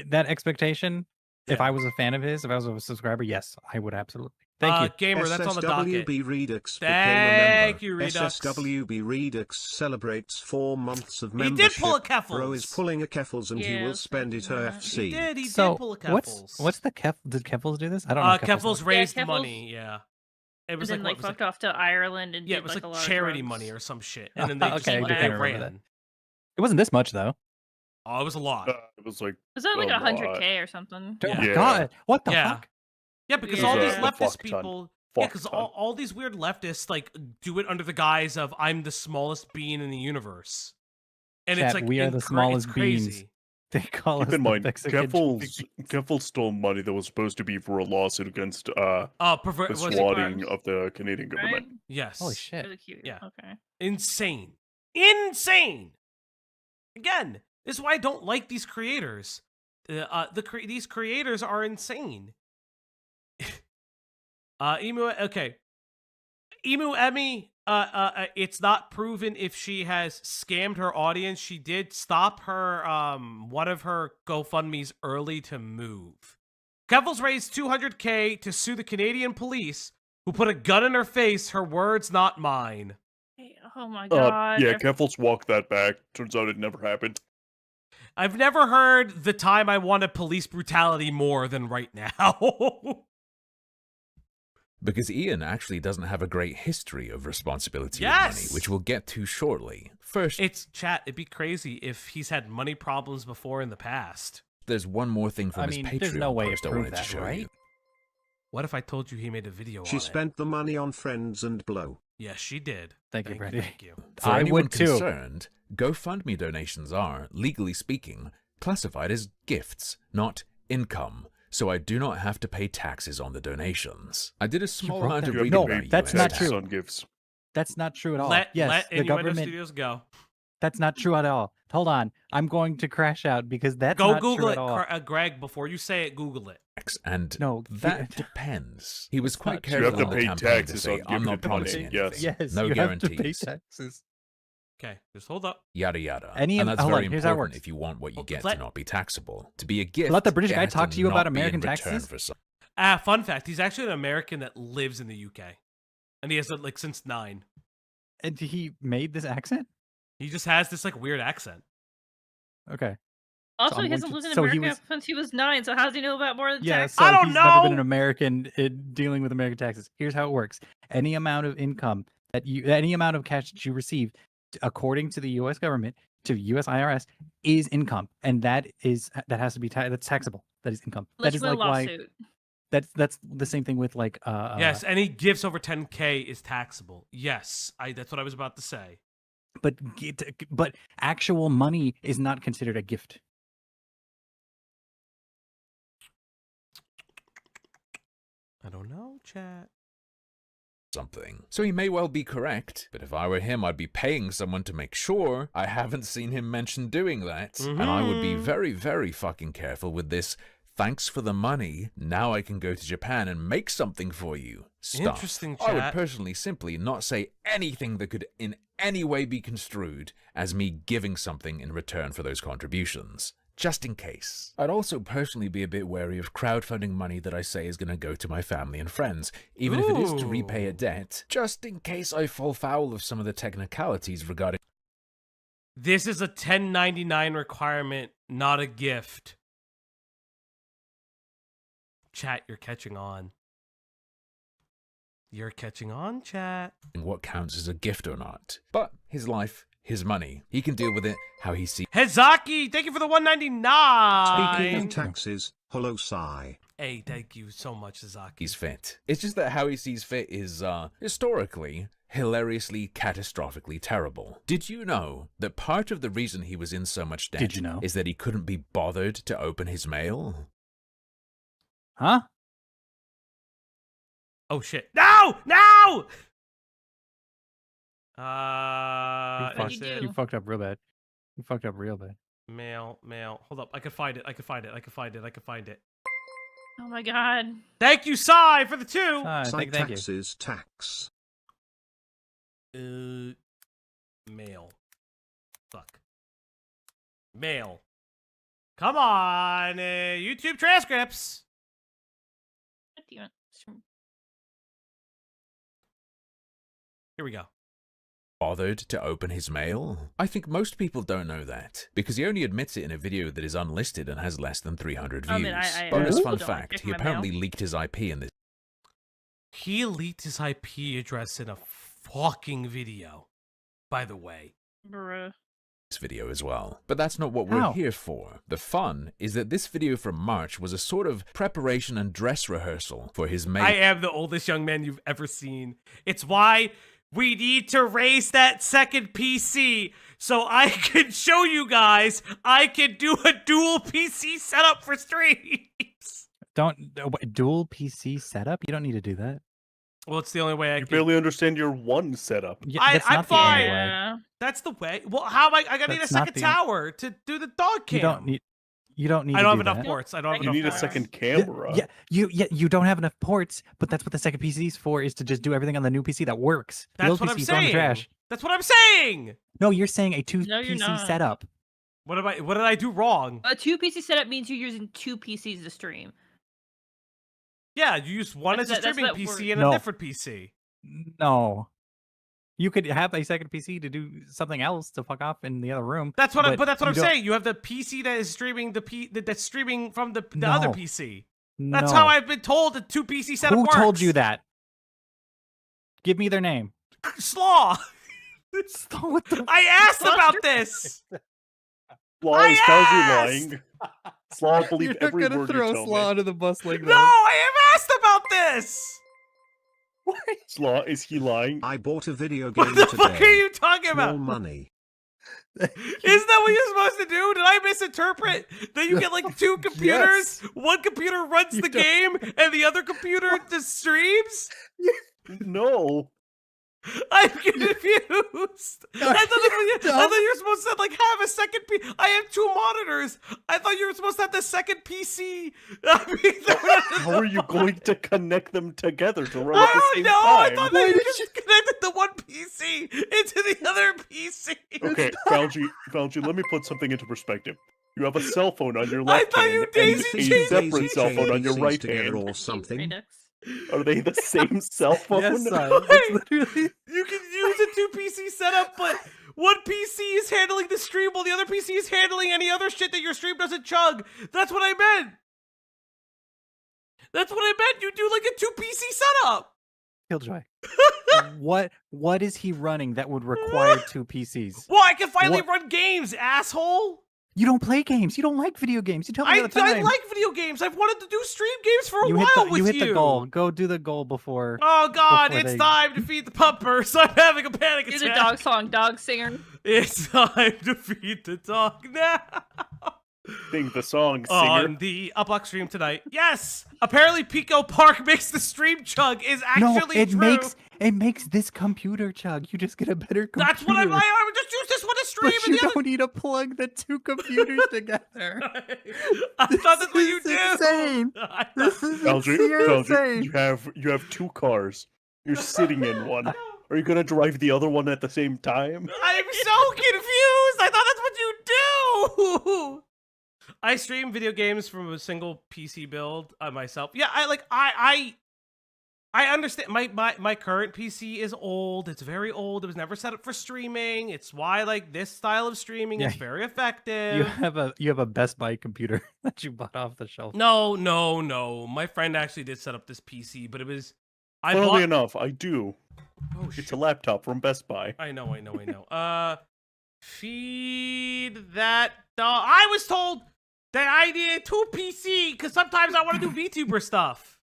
that expectation. If Yeah. I was a fan of his, if I was a subscriber, yes, I would absolutely. Thank you. Gamer, that's on the docket. SSWB Redux Thank became you, a member. Redux. SSWB Redux celebrates 4 months of He membership. did pull a Keffels. Bro is pulling a Keffels and he will Yes, spend it yeah. OFC. He So did pull a Keffels. what's the Kef? Did Keffels do this? I don't know. Keffels Yeah, raised Keffels- money, yeah. It And was then like, what was fucked it? off to Ireland and Yeah, did it was a like lot of charity drugs. money or some shit. And then they just Okay, I like, do they kinda remember ran. It wasn't this much though. Oh, it was a lot. It was like Was that like a lot. 100K or something? Oh my Yeah. god! What the Yeah. fuck? Yeah, because Yeah. all It these was a leftist fuck ton. people, yeah, Fuck because ton. all these weird leftists like do it under the guise of I'm the smallest being in the universe, and it's Chat, like we are the it's smallest beings. crazy. They call us Keep in the mind, Mexican Keffels stole money that was supposed to be for a lawsuit against the Was it- swatting of the Canadian Right? government. Yes. Holy shit! Really cute. Yeah. Okay. Insane. Again, this is why I don't like these creators. These creators are insane. Okay. Emu Emmy, it's not proven if she has scammed her audience. She did stop her one of her GoFundMe's early to move. Keffels raised $200K to sue the Canadian police who put a gun in her face. Her words, not mine. Oh my god. Yeah, Keffels walked that back. Turns out it never happened. I've never heard the time I wanted police brutality more than right now. Because Ian actually doesn't have a great history of responsibility with Yes! money, which we'll get to shortly. First, It'd be crazy if he's had money problems before in the past. there's one more thing from I his mean, Patreon there's no way to post I prove wanted to that, show right? you. What if I told you he made a video She on spent the money on friends and blow. it? Yes, she did. Thank you, Brady. Thank you. For I anyone would too. concerned, GoFundMe donations are, legally speaking, classified as gifts, not income. So I do not have to pay taxes on the donations. I did a small wrote amount that? of You have reading to No, pay about that's US not taxes true. on gifts. That's not true at all. Let yes, the Innuendo government. Studios go. That's not true at all. Hold on, I'm going to crash out because that's Go not Google true it, at all. Greg. Before you say it, Google it. And No, that depends. He was It's quite not true. You careful have in to the pay campaign to taxes say, on I'm not gifted money, promising yes. anything. Yes, No you guarantees. have to pay taxes. Okay, just hold up. Yada yada. Any- and that's hold on, very here's how it important works. if you want what you Well, get let- to not be taxable. To be a gift, Let the British it guy has talk to you about not be in American return taxes? for some- Fun fact: he's actually an American that lives in the UK, and he has it like since 9. And he made this accent. He just has this like weird accent. Okay. Also, I'm he going hasn't to- lived in so he America was- since he was 9, so how does he know about more than Yeah, taxes? so I don't he's never been know. an American dealing with American taxes. Here's how it works: any amount of income any amount of cash that you receive, according to the U.S. government, to U.S. IRS, is income, and that has to be that's taxable. That is income. Unless that is you win a like why lawsuit. that's the same thing with like Yes, any gifts over 10K is taxable. Yes, that's what I was about to say. but actual money is not considered a gift. I don't know, chat. something. So he may well be correct, but if I were him, I'd be paying someone to make sure I haven't seen him mention doing that. And I would be very, very fucking careful with this. Thanks for the money. Now I can go to Japan and make something for you. Stuff. Interesting, I would chat. personally simply not say anything that could in any way be construed as me giving something in return for those contributions. Just in case. I'd also personally be a bit wary of crowdfunding money that I say is going to go to my family and friends, even if it is to repay a debt, just in case I fall foul of some of the technicalities regarding This is a 1099 requirement, not a gift. Chat, you're catching on. You're catching on, chat. what counts as a gift or not. But his life, his money. He can deal with it how he sees Hezaki, thank you for the 199. Speaking of taxes, hello Sai. Hey, thank you so much, Hezaki. fit. It's just that how he sees fit is, historically, hilariously, catastrophically terrible. Did you know that part of the reason he was in so much debt Did you know? is that he couldn't be bothered to open his mail? Huh? Oh shit! No! No! What'd you do? You fucked up real bad. You fucked up real bad. Mail. Hold up, I could find it. I could find it. Oh my god. Thank you, Sai, for the 2. Ah, Sai thank you. taxes tax. Mail. Fuck. Mail. Come on, YouTube transcripts. What do you want? Here we go. Bothered to open his mail? I think most people don't know that, because he only admits it in a video that is unlisted and has less than 300 views. I mean, I Bonus don't fun like fact, checking he my apparently mail. leaked his IP in this He leaked his IP address in a fucking video, by the way. Bruh. video as well. But that's not what How? we're here for. The fun is that this video from March was a sort of preparation and dress rehearsal for his main I am the oldest young man you've ever seen. It's why we need to raise that second PC so I can show you guys I can do a dual PC setup for streams. Dual PC setup? You don't need to do that. Well, it's the only way I You can. barely understand your one setup. Yeah, I'm that's not the fine. only way. Yeah. That's the way. Well, how am I gotta need a That's not second the- tower to do the dog cam. You don't need I to don't do have enough that. ports. I don't have You enough need a ports. second Yeah, camera. you don't have enough ports, but that's what the second PC is for, is to just do everything on the new PC that works. The That's old what I'm PC, throw in the saying. trash. That's what I'm saying. No, you're saying a two No, you're PC not. setup. What did I do wrong? A 2 PC setup means you're using 2 PCs to stream. Yeah, you use one as a That's streaming that PC word. and No. a different PC. No. You could have a second PC to do something else to fuck off in the other room. That's what. but But that's what you I'm don't- saying. You have the PC that is streaming that's streaming from the other No. PC. That's No. how I've been told the 2 PC setup Who works. told you that? Give me their name. Slaw. What the? I asked about this. Slaw I is tells you asked! lying. Slaw, I believe You're not every gonna word throw you tell Slaw me. under the bus like No, that. I have asked about this. Slaw, is he lying? I bought a video game What the today. fuck are you talking Small about? money. Isn't that what you're supposed to do? Did I misinterpret? That you get like 2 computers? One computer runs You the don't- game and the other computer just streams? No. I'm confused. I thought you were supposed to like have a second PC. I have 2 monitors. I thought you were supposed to have the second PC. I mean, How are you going to connect them together to run I at the don't same know. I time? thought that you just connected the one PC into the other PC. Okay, Falgi, let me put something into perspective. You have a cell phone on your I left thought hand you and daisy a chained separate cell phone on your PCs right together hand. or something. Redux. Are they the same cell phone? Yes, son. Wait. It's literally. You can use a 2 PC setup, but one PC is handling the stream while the other PC is handling any other shit that your stream doesn't chug. That's what I meant. That's what I meant. You do like a 2 PC setup. Killjoy. What is he running that would require 2 PCs? Well, I can finally What? run games, asshole. You don't play games. You don't like video games. You tell me I all the time. like video games. I've wanted to do stream games for a you while hit the, with you hit the goal. Go do the goal before. Oh God, before it's they- time to feed the puppers. I'm having a panic Do attack. the dog song, dog singer. It's time to feed the dog now. Sing the song, singer. On the Opp Block stream tonight. Yes! Apparently Pico Park makes the stream chug is No, actually it true. makes this computer chug. You just get a better computer. That's what I would just use this one to stream But and you the other. don't need to plug the 2 computers together. I thought that's what This you is do. insane. I This thought- is Falgi, insane. you have 2 cars. You're sitting in one. Are you gonna drive the other one at the same time? I'm so confused. I thought that's what you do. I stream video games from a single PC build myself. Yeah, I I understand. My current PC is old. It's very old. It was never set up for streaming. It's why like this style of streaming is Yeah. very effective. You have a Best Buy computer that you bought off the shelf. No. My friend actually did set up this PC, but it was. Funnily enough, I do. Oh It's shit! a laptop from Best Buy. I know. Feed that dog. I was told that I needed 2 PC because sometimes I want to do VTuber stuff.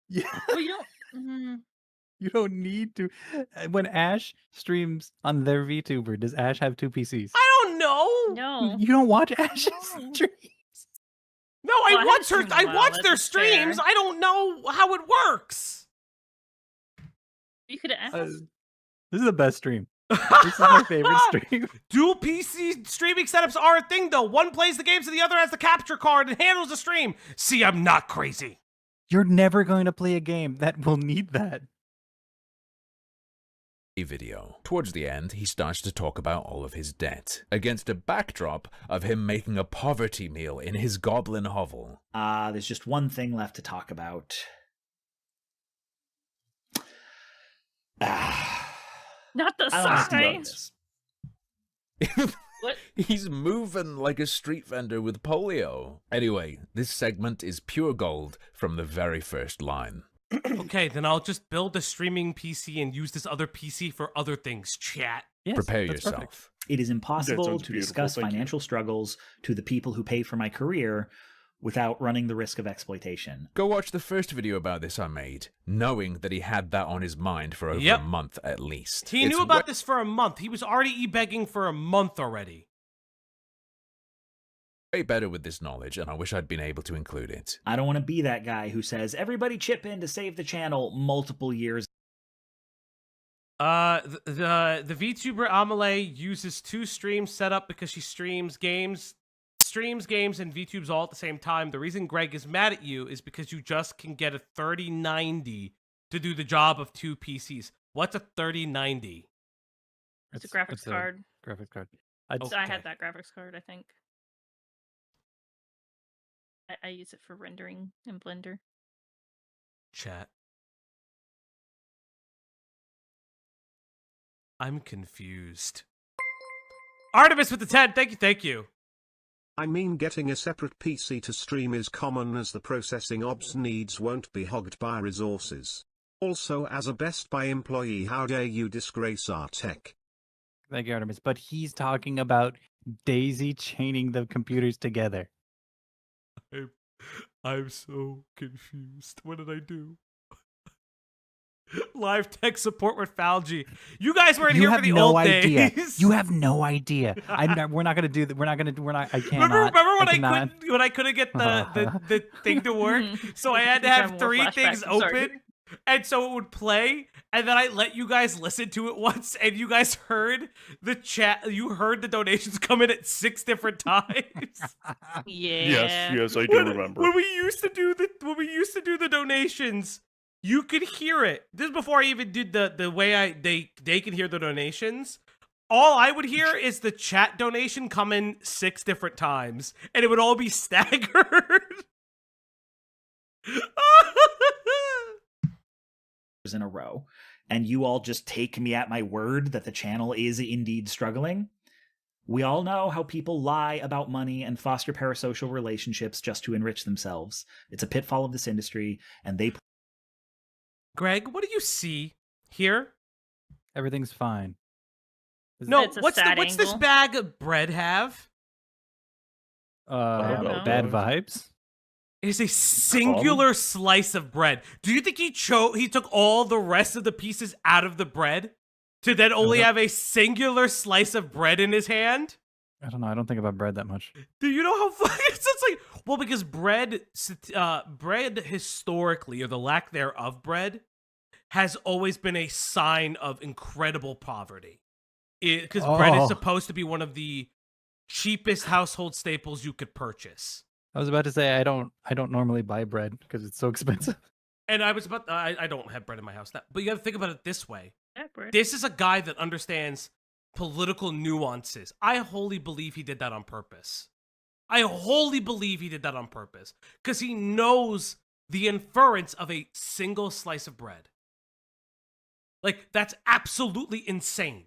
Yeah. Well, you don't. You don't need to. When Ash streams on their VTuber, does Ash have 2 PCs? I don't know. No. You don't watch Ash's No. streams. No, Well, I I haven't watch her. streamed in a I while, watch their that's fair. streams. I don't know how it works. You could have asked. This is the best stream. This is my favorite stream. Dual PC streaming setups are a thing, though. One plays the games and the other has the capture card and handles the stream. See, I'm not crazy. You're never going to play a game that will need that. Video. Towards the end, he starts to talk about all of his debt, against a backdrop of him making a poverty meal in his goblin hovel. There's just one thing left to talk about. Not the I don't have to do size. this. What? He's moving like a street vendor with polio. Anyway, this segment is pure gold from the very first line. Okay, then I'll just build a streaming PC and use this other PC for other things, chat. Yes, Prepare that's yourself. perfect. It is impossible sounds to beautiful, discuss thank you. financial struggles to the people who pay for my career without running the risk of exploitation. Go watch the first video about this I made, knowing that he had that on his mind for over Yep. a month at least. He It's knew about this for a month. He was already e-begging for a month already. way better with this knowledge, and I wish I'd been able to include it. I don't want to be that guy who says, everybody chip in to save the channel multiple years. The VTuber Amelie uses 2 streams set up because she streams games, and VTubes all at the same time. The reason Greg is mad at you is because you just can get a 3090 to do the job of 2 PCs. What's a 3090? It's a graphics card. Graphics card. I Okay. had that graphics card, I think. I use it for rendering in Blender. Chat. I'm confused. Artemis with the 10. Thank you. I mean, getting a separate PC to stream is common as the processing ops needs won't be hogged by resources. Also, as a Best Buy employee, how dare you disgrace our tech? Thank you, Artemis. But he's talking about daisy chaining the computers together. I'm so confused. What did I do? Live tech support with Falgi. You guys weren't here for the old days. You have no idea. We're not gonna do that. We're not. I cannot. Remember when I couldn't get the thing to work? So I had to have More 3 flashbacks, things I'm sorry. open, and so it would play, and then I let you guys listen to it once, and you guys heard the chat. You heard the donations come in at 6 different times. Yeah. Yes, I do remember. When we used to do the donations, you could hear it. This is before I even did the way they can hear the donations. All I would hear is the chat donation come in 6 different times, and it would all be staggered. In a row, and you all just take me at my word that the channel is indeed struggling. We all know how people lie about money and foster parasocial relationships just to enrich themselves. It's a pitfall of this industry, and they... Greg, what do you see here? Everything's fine. No, It's a what's sad this angle. bag of bread have? don't know. Bad vibes. It is a singular slice of bread. Do you think he took all the rest of the pieces out of the bread to then only have a singular slice of bread in his hand? I don't know. I don't think about bread that much. Do you know how funny it's like? Well, because bread historically, or the lack thereof bread, has always been a sign of incredible poverty. Because bread is supposed to be one of the cheapest household staples you could purchase. I was about to say I don't normally buy bread because it's so expensive. And I was about I don't have bread in my house, but you got to think about it this way. Yeah, bread. This is a guy that understands political nuances. I wholly believe he did that on purpose. Because he knows the inference of a single slice of bread. Like, that's absolutely insane.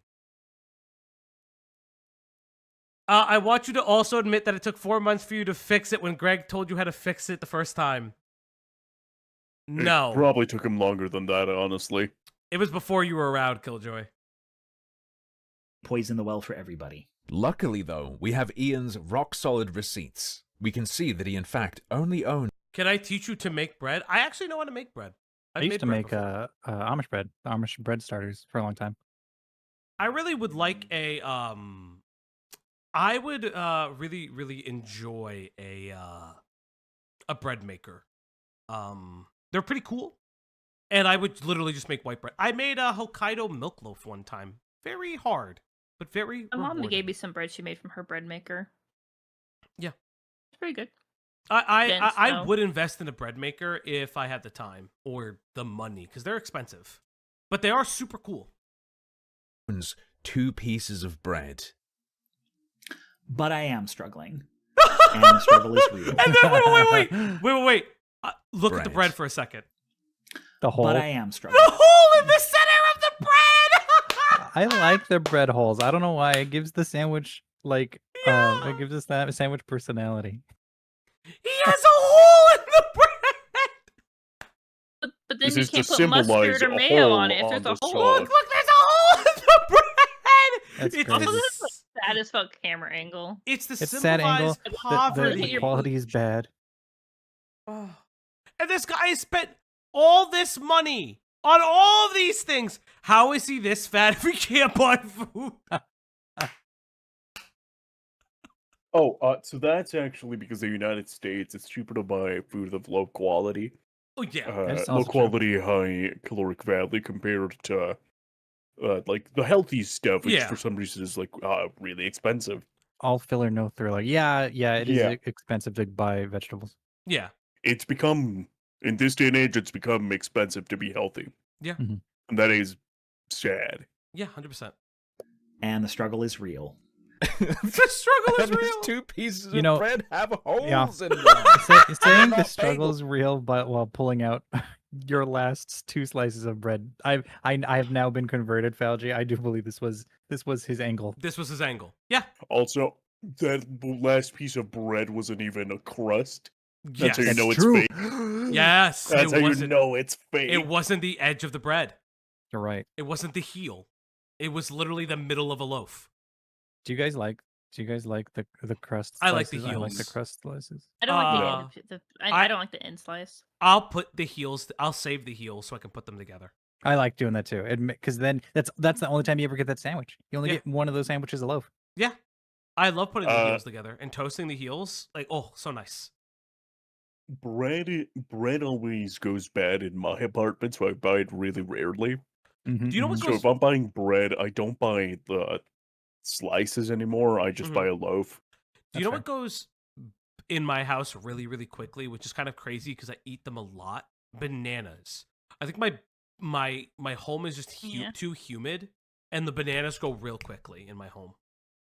I want you to also admit that it took 4 months for you to fix it when Greg told you how to fix it the first time. No. It probably took him longer than that, honestly. It was before you were around, Killjoy. Poison the well for everybody. Luckily, though, we have Ian's rock-solid receipts. We can see that he, in fact, only owns... Can I teach you to make bread? I actually know how to make bread. I I've used made to bread make before. Amish bread, Amish bread starters for a long time. I really would like a I would really really enjoy a bread maker. They're pretty cool. And I would literally just make white bread. I made a Hokkaido milk loaf one time. Very hard, but very My mom rewarding. gave me some bread she made from her bread maker. Yeah. It's pretty good. I would invest in a bread maker if I had the time or the money, because they're expensive. But they are super cool. 2 pieces of bread. But I am struggling. And the struggle is real. And then wait. Look at the Bread. bread for a second. The whole. But I am struggling. The hole in the center of the bread. I like the bread holes. I don't know why. It gives the sandwich like it gives us that sandwich personality. He has a hole in the bread. But then This you is to can't put symbolize mustard or a mayo hole on it if on there's a the hole. side. Look, there's a hole in the bread. That's It's crazy. Also, the, this is like sad as fuck camera angle. it's the It's sad angle. symbolized The, poverty. the quality is bad. Oh. And this guy has spent all this money on all of these things. How is he this fat if he can't buy food? So that's actually because the United States, it's cheaper to buy food of low quality. Oh yeah. That's Low also true. quality, high caloric value compared to like the healthy stuff, which Yeah. for some reason is like really expensive. All filler, no thriller. Yeah, it is Yeah. expensive to buy vegetables. Yeah. It's become, in this day and age, it's become expensive to be healthy. Yeah. Mhm. And that is sad. Yeah, 100%. And the struggle is real. The struggle is And these real. 2 pieces You of know, bread have yeah. holes in them. Saying the Not struggle is real, but while pulling out your last 2 slices of bread, I have now been converted, Falgi. I do believe this was his angle. This was his angle. Yeah. Also, that last piece of bread wasn't even a crust. Yes. That's how you know it's true. fake. Yes. That's how it you wasn't, know it's fake. it wasn't the edge of the bread. You're right. It wasn't the heel. It was literally the middle of a loaf. Do you guys like the crust? I like the slices? I like the heels. crust slices. I don't like Uh, the end. I don't like the end slice. I'll put the heels. I'll save the heels so I can put them together. I like doing that too. Because then that's the only time you ever get that sandwich. You only Yeah. get one of those sandwiches a loaf. Yeah. I love putting the heels together and toasting the heels. Like, oh, so nice. Bread always goes bad in my apartment, so I buy it really rarely. Mhm, Do you know what mhm. So goes? if I'm buying bread, I don't buy the slices anymore. I just Mhm. buy a loaf. Do you know That's what goes in my house really, really quickly, which is kind of crazy because I eat them a lot? Bananas. I think my home is just Yeah. too humid, and the bananas go real quickly in my home,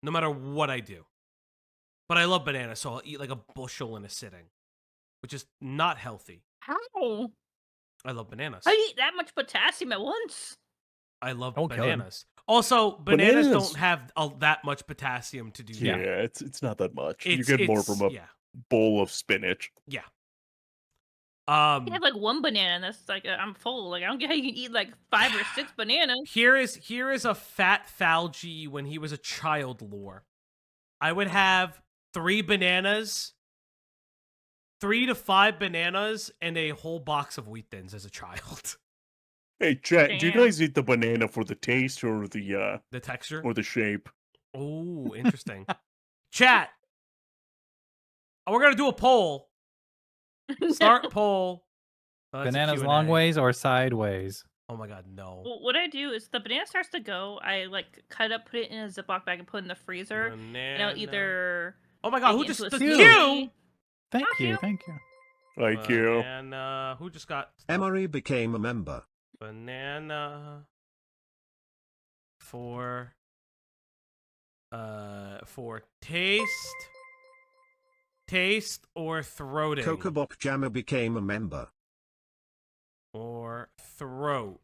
no matter what I do. But I love bananas, so I'll eat like a bushel in a sitting, which is not healthy. How? I love bananas. How do you eat that much potassium at once? I love Don't kill him. bananas. Also, bananas Bananas- don't have that much potassium to do Yeah, that. it's not that much. You It's, get more it's- from a yeah. bowl of spinach. Yeah. I have like one banana, and that's like I'm full. Like I don't get how you can eat like 5 or 6 bananas. Here is a fat Falgi when he was a child lore. I would have 3 bananas, 3 to 5 bananas, and a whole box of wheat thins as a child. Hey, chat, do you Damn. guys eat the banana for the taste or the The shape? Oh, interesting. Chat. We're gonna do a poll. Start poll. Oh, that's a Bananas Q&A. long ways or sideways? Oh my god, no. Well, what I do is the banana starts to go. I like cut it up, put it in a Ziploc bag, and put it in the freezer. And I'll either Oh my god, who make it just into a the Q? Q? Thank Fuck you, you. thank you. Like you. Banana. Who just got stuff? Emery became a member. Banana for taste or throating. Cocobop Jammer became a member. or throat?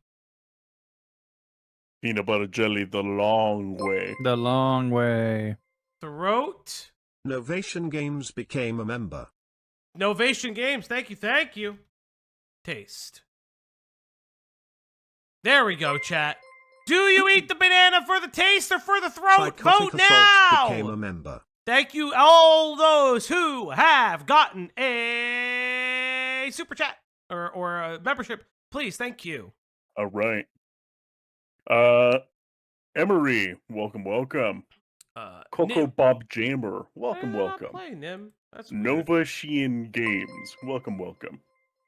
Peanut butter jelly the long way. The long way. Throat. Novation Games became a member. Novation Games, thank you. Taste. There we go, chat. Do you eat the banana for the taste or for the throat? Psychotic Vote Assault now! became a member. Thank you, all those who have gotten a super chat or a membership. Please, thank you. All right. Emery, welcome. Coco Nim. Bob Jammer, welcome. Not playing Nim. That's weird. Nova Sheehan Games, welcome.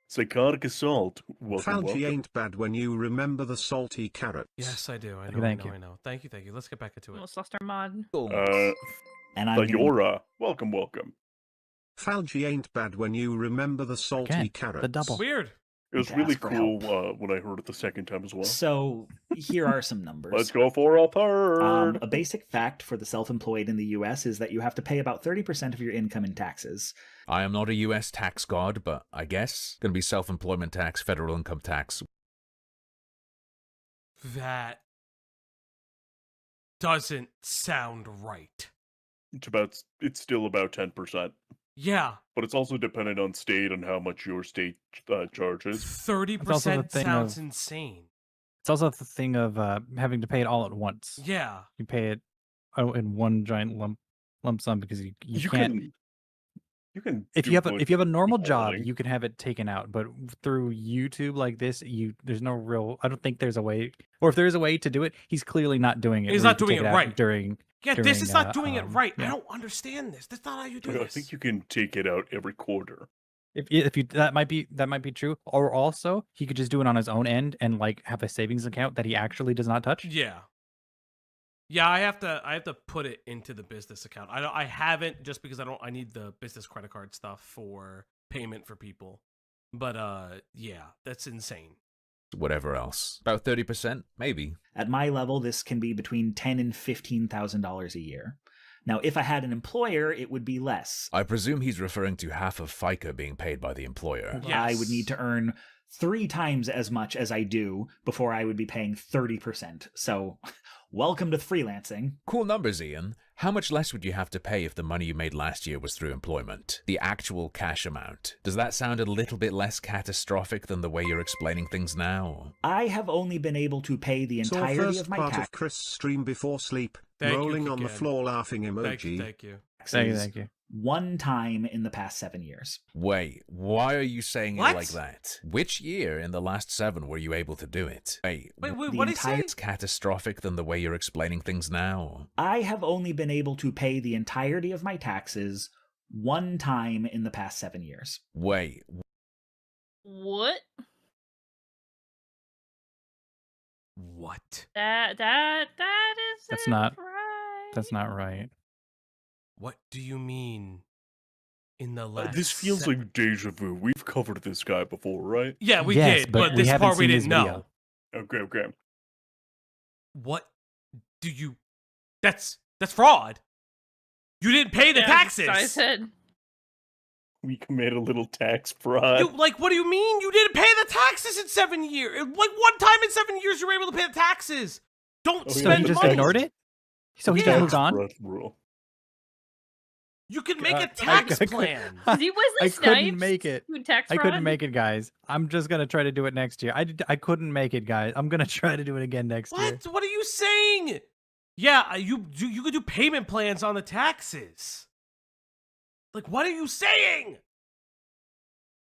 Psychotic Assault, welcome. Falgi ain't bad when you remember the salty carrots. Yes, I do. I Thank you. know. Thank you. Let's get back into it. Almost lost our mod. And I'm gonna, Yora, welcome. Falgi ain't bad when you remember the salty Again, carrots. the double. Weird. It was to really ask for cool help. when I heard it the second time as well. So here are some numbers. Let's go for a third. A basic fact for the self-employed in the U.S. is that you have to pay about 30% of your income in taxes. I am not a US tax god, but I guess gonna be self-employment tax, federal income tax. That doesn't sound right. It's still about 10%, Yeah, but it's also dependent on state and how much your state charges. 30% thing sounds of- insane. It's also the thing of having to pay it all at once. Yeah. You pay it in one giant lump sum because you can't. You can. If do you have like if you have a normal job, hauling. you can have it taken out. But through YouTube like this, there's no real. I don't think there's a way, or if there is a way to do it, he's clearly not doing it. He's where you not can doing take it out right. during. Yeah, this is during, not doing it right. I yeah. don't understand this. That's not how you do I this. think you can take it out every quarter. If you that might be true, or also he could just do it on his own end and like have a savings account that he actually does not touch. Yeah. Yeah, I have to put it into the business account. I haven't just because I need the business credit card stuff for payment for people. But yeah, that's insane. Whatever else. About 30%? Maybe. At my level, this can be between $10,000 and $15,000 a year. Now, if I had an employer, it would be less. I presume he's referring to half of FICA being paid by the employer. Yes. I would need to earn 3 times as much as I do before I would be paying 30%. So, welcome to freelancing. Cool numbers, Ian. How much less would you have to pay if the money you made last year was through employment? The actual cash amount. Does that sound a little bit less catastrophic than the way you're explaining things now? I have only been able to pay the Saw entirety first of my part tax. of Chris' stream before sleep, Thank you, rolling on the Kikan. floor laughing emoji. Thank you. Thank you. One time in the past 7 years. Wait, why are you saying What? it like that? Which year in the last 7 were you able to do it? Wait, The what did he say? entire- It's catastrophic than the way you're explaining things now. I have only been able to pay the entirety of my taxes one time in the past 7 years. Wait, What? What? That is. That's not- right. That's not right. What do you mean in the last This feels like deja vu. We've covered this guy before, right? Yeah, we Yes, did, but but we this haven't part we seen his didn't video. know. Okay. What do you That's fraud. You didn't pay the Yeah, taxes. I said. We committed a little tax fraud. What do you mean? You didn't pay the taxes in 7 years. Like one time in 7 years you were able to pay the taxes. Don't Oh, So spend he just money. ignored it. So he Yeah. just moved on. Fraud rule. You can make a I tax could- plan. Is he Wesley I couldn't Snipes make it. doing tax I fraud? couldn't make it, guys. I'm just gonna try to do it next year. I couldn't make it, guys. I'm gonna try to do it again next year. What? What are you saying? Yeah, you could do payment plans on the taxes. Like, what are you saying?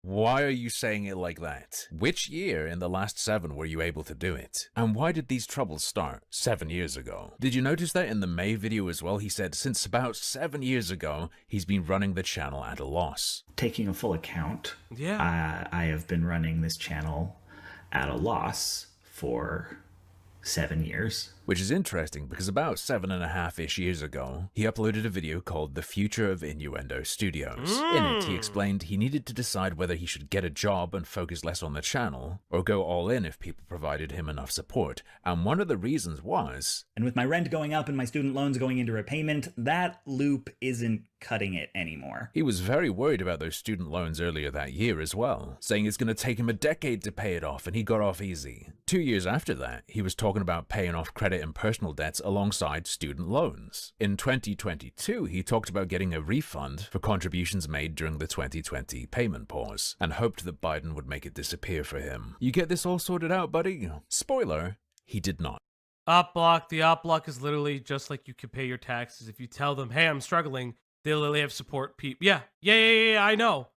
why are you saying it like that? Which year in the last 7 were you able to do it? And why did these troubles start 7 years ago? Did you notice that in the May video as well? He said since about 7 years ago, he's been running the channel at a loss. Taking a full account, Yeah. I have been running this channel at a loss for 7 years. Which is interesting because about 7.5-ish years ago, he uploaded a video called The Future of Innuendo Studios. In it, he explained he needed to decide whether he should get a job and focus less on the channel, or go all in if people provided him enough support. And one of the reasons was... And with my rent going up and my student loans going into repayment, that loop isn't cutting it anymore. He was very worried about those student loans earlier that year as well, saying it's going to take him a decade to pay it off, and he got off easy. 2 years after that, he was talking about paying off credit and personal debts alongside student loans. In 2022, he talked about getting a refund for contributions made during the 2020 payment pause, and hoped that Biden would make it disappear for him. You get this all sorted out, buddy? Spoiler, he did not. Opp Block. The Opp Block is literally just like you can pay your taxes. If you tell them, hey, I'm struggling, they'll literally have support people. Yeah, I know.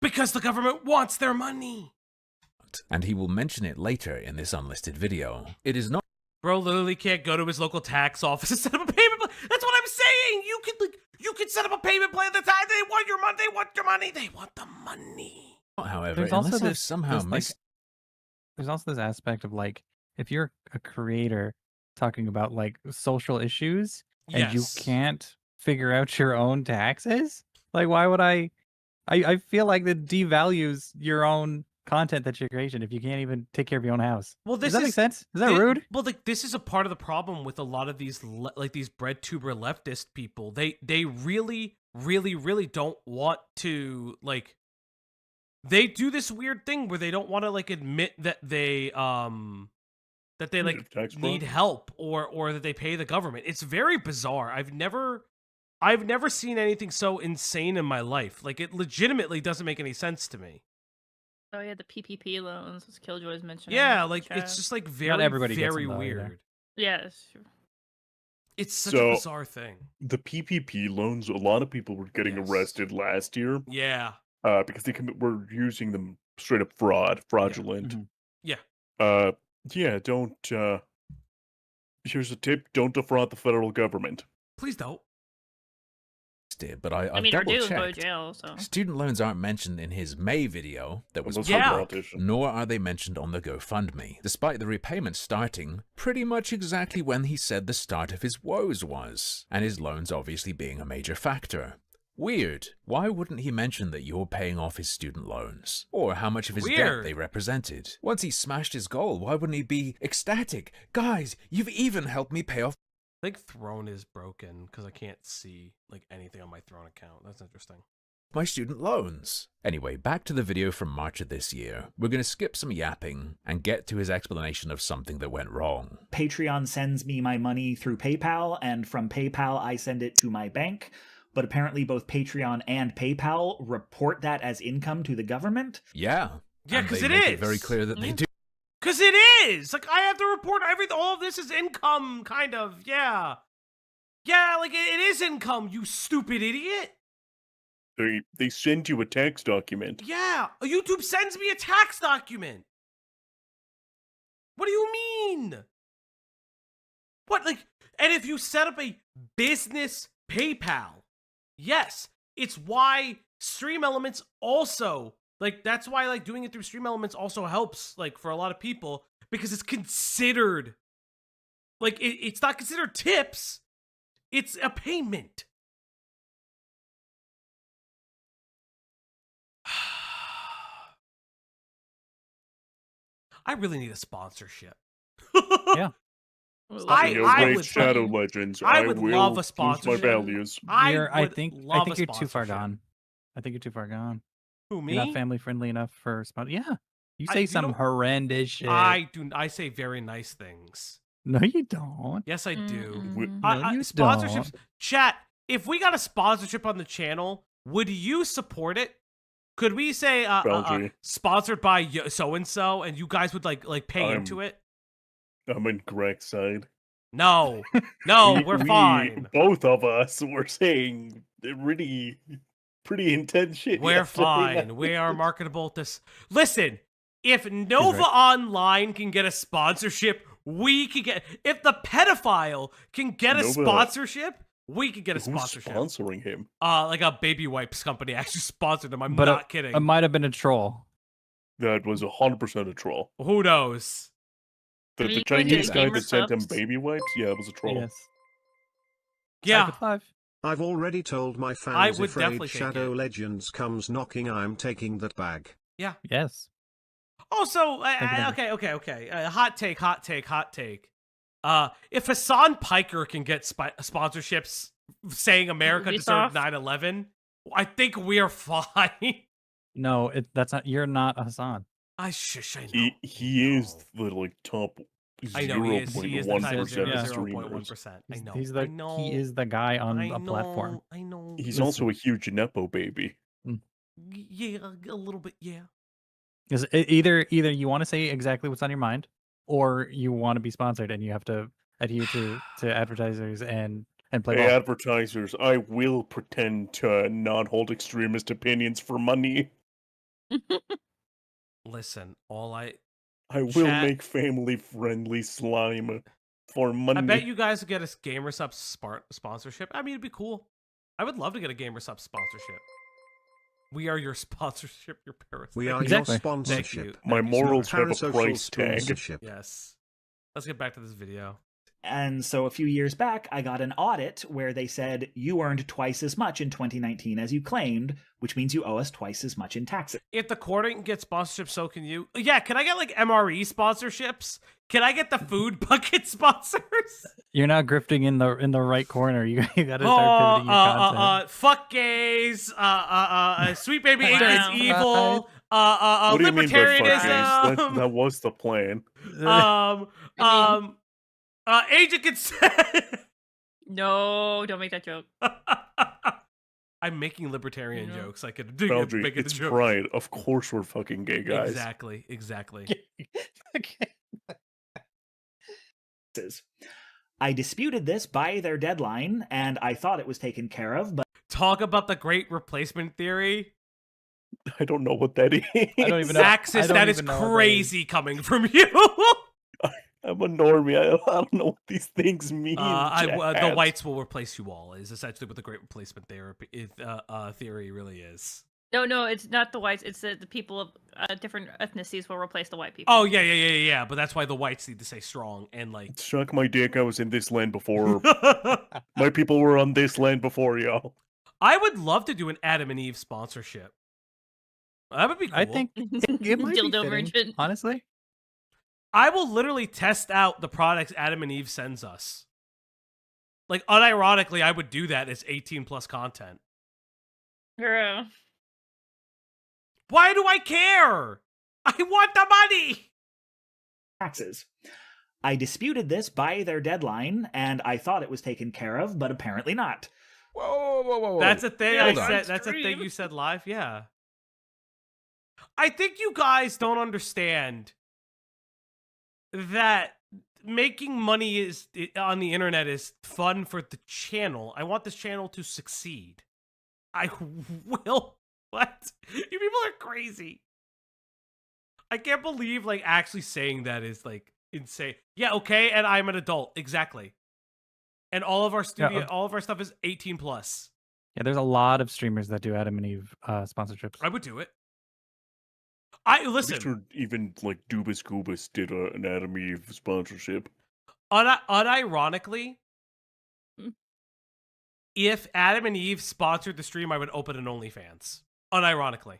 Because the government wants their money. And he will mention it later in this unlisted video. It is not... Bro literally can't go to his local tax office and set up a payment plan. That's what I'm saying. You could set up a payment plan. That's how they want your money. They want your money. They want the money. However, There's also unless I've this somehow this, like, missed... there's also this aspect of like, if you're a creator talking about like social issues and you Yes. can't figure out your own taxes, like why would I feel like that devalues your own content that you're creating if you can't even take care of your own house. Well, Does that make sense? Is that thi- rude? Well, like this is a part of the problem with a lot of these these breadtuber leftist people. They really don't want to like. They do this weird thing where they don't want to like admit that they like Tax fraud? need help or that they pay the government. It's very bizarre. I've never seen anything so insane in my life. Like it legitimately doesn't make any sense to me. Oh yeah, the PPP loans, as Killjoy was mentioning. Yeah, in the like chat. it's just like very everybody gets very them, though, either. weird. Yeah, that's true. It's such a So- bizarre thing. The PPP loans, a lot of people were getting Yes. arrested last year Yeah. because they were using them straight up fraudulent. Mhm. Yeah. Yeah, don't. Here's a tip: don't defraud the federal government. Please don't. it, but I've I mean, or do double and go to checked. jail. So Student loans aren't mentioned in his May video that was Those Yeah. are public, politicians. nor are they mentioned on the GoFundMe, despite the repayment starting pretty much exactly when he said the start of his woes was, and his loans obviously being a major factor. Weird. Why wouldn't he mention that you're paying off his student loans? Or how much of his debt Weird. they represented? Once he smashed his goal, why wouldn't he be ecstatic? Guys, you've even helped me pay off I think Throne is broken because I can't see like anything on my Throne account. That's interesting. my student loans. Anyway, back to the video from March of this year. We're going to skip some yapping and get to his explanation of something that went wrong. Patreon sends me my money through PayPal, and from PayPal I send it to my bank. But apparently both Patreon and PayPal report that as income to the government. Yeah. Yeah, and 'cause they it make is. it very clear that they do. Because it is! Like, I have to report everything. All of this is income, kind of. Yeah. Yeah, like, it is income, you stupid idiot. They send you a tax document. Yeah. YouTube sends me a tax document. What do you mean? What, like, and if you set up a business PayPal, yes, it's why Stream Elements also, like, that's why, like, doing it through Stream Elements also helps, like, for a lot of people, because it's considered, like, it's not considered tips, it's a payment. I really need a sponsorship. Yeah. Your I great would Shadow fucking- Legends. I would will love a lose my sponsorship. values. I would think love a you're too far sponsorship. gone. I think you're too far gone. Who, me? You're not family friendly enough for spot. Yeah. You I- say you some don't- horrendous shit. I say very nice things. No, you don't. Yes, I do. Mm-mm. No, you Sponsorships. don't. Chat, if we got a sponsorship on the channel, would you support it? Could we say Falgi. sponsored by so and so, and you guys would like pay I'm- into it? I'm in Greg's side. No, no, we're fine. Both of us were saying pretty intense shit. We're yesterday fine. night. We are marketable at this. Listen, if Nova Online can get a sponsorship, we can get. If the pedophile can get a Nova- sponsorship, we can get a Who's sponsorship. sponsoring him? Like a baby wipes company actually sponsored him. I'm But not kidding. It might have been a troll. That was 100% a troll. Who knows? The, I mean, the you could Chinese get guy gamer that sent him subs. baby wipes? Yeah, it was a troll. Yes. Yeah. Cycle 5. I've already told my I fans would if definitely Raid take Shadow it. Legends comes knocking, I'm taking that bag. Yes. Also, okay. Hot take. If Hassan Piker can get sponsorships saying America deserved Ubisoft? 9/11, I think we're fine. No, that's not. You're not Hassan. I know. He is the like top I know he is. He is the 0.1% title of streamers. 0.1%. I He's, know. he's the I know. he is the guy on I a platform. know. I know. He's Listen. also a huge Nepo baby. Yeah, a little bit. Yeah. Because either you want to say exactly what's on your mind, or you want to be sponsored, and you have to adhere to advertisers and play Hey, ball. advertisers, I will pretend to not hold extremist opinions for money. Listen, I will Chat- make family-friendly slime for money. I bet you guys would get a GamerSup sponsorship. I mean, it'd be cool. I would love to get a GamerSup sponsorship. We are your sponsorship, your parents. We are Exactly. your Thank sponsorship. you. My Thank you so morals much. have a Parasocial price tag. sponsorship. Yes. Let's get back to this video. And so a few years back, I got an audit where they said, you earned twice as much in 2019 as you claimed, which means you owe us twice as much in taxes. If the quarter can get sponsorships, so can you. Yeah, can I get like MRE sponsorships? Can I get the food bucket sponsors? You're not grifting in the right corner. You got to start pivoting your content. Fuck gays. Sweet baby ink is Wow. evil. What do you mean by Libertarianism. fuck that was the plan. Agent consent. No, don't make that joke. I'm making libertarian Yeah. jokes. I could Boundary, make it a it's joke. pride. Of course we're fucking gay guys. Exactly. Okay. I disputed this by their deadline, and I thought it was taken care of, but Talk about the great replacement theory. I don't know what that is. I don't even know. I Axis, don't that is even know what that is. crazy coming from you. I'm a normie. I don't know what these things mean. The Chad. whites will replace you all is essentially what the great replacement theory really is. No, it's not the whites. It's the people of different ethnicities will replace the white people. Oh yeah. But that's why the whites need to stay strong and like. Suck my dick. I was in this land before. My people were on this land before y'all. I would love to do an Adam and Eve sponsorship. That would be cool. I think it might be Dildo fitting, merchant. honestly. I will literally test out the products Adam and Eve sends us. Like, unironically, I would do that as 18 plus content. Girl. Why do I care? I want the money! taxes. I disputed this by their deadline, and I thought it was taken care of, but apparently not. Whoa. That's a thing Yeah, I on said. That's a thing stream. you said live. Yeah. I think you guys don't understand that making money on the internet is fun for the channel. I want this channel to succeed. I will. What? You people are crazy. I can't believe like actually saying that is like insane. Yeah, okay, and I'm an adult. Exactly. And all of our all of our stuff is 18 plus. Yeah, there's a lot of streamers that do Adam and Eve sponsorships. I would do it. Pretty sure even like Dubus Goobus did an Adam Eve sponsorship. Unironically, Hmm. if Adam and Eve sponsored the stream, I would open an OnlyFans. Unironically.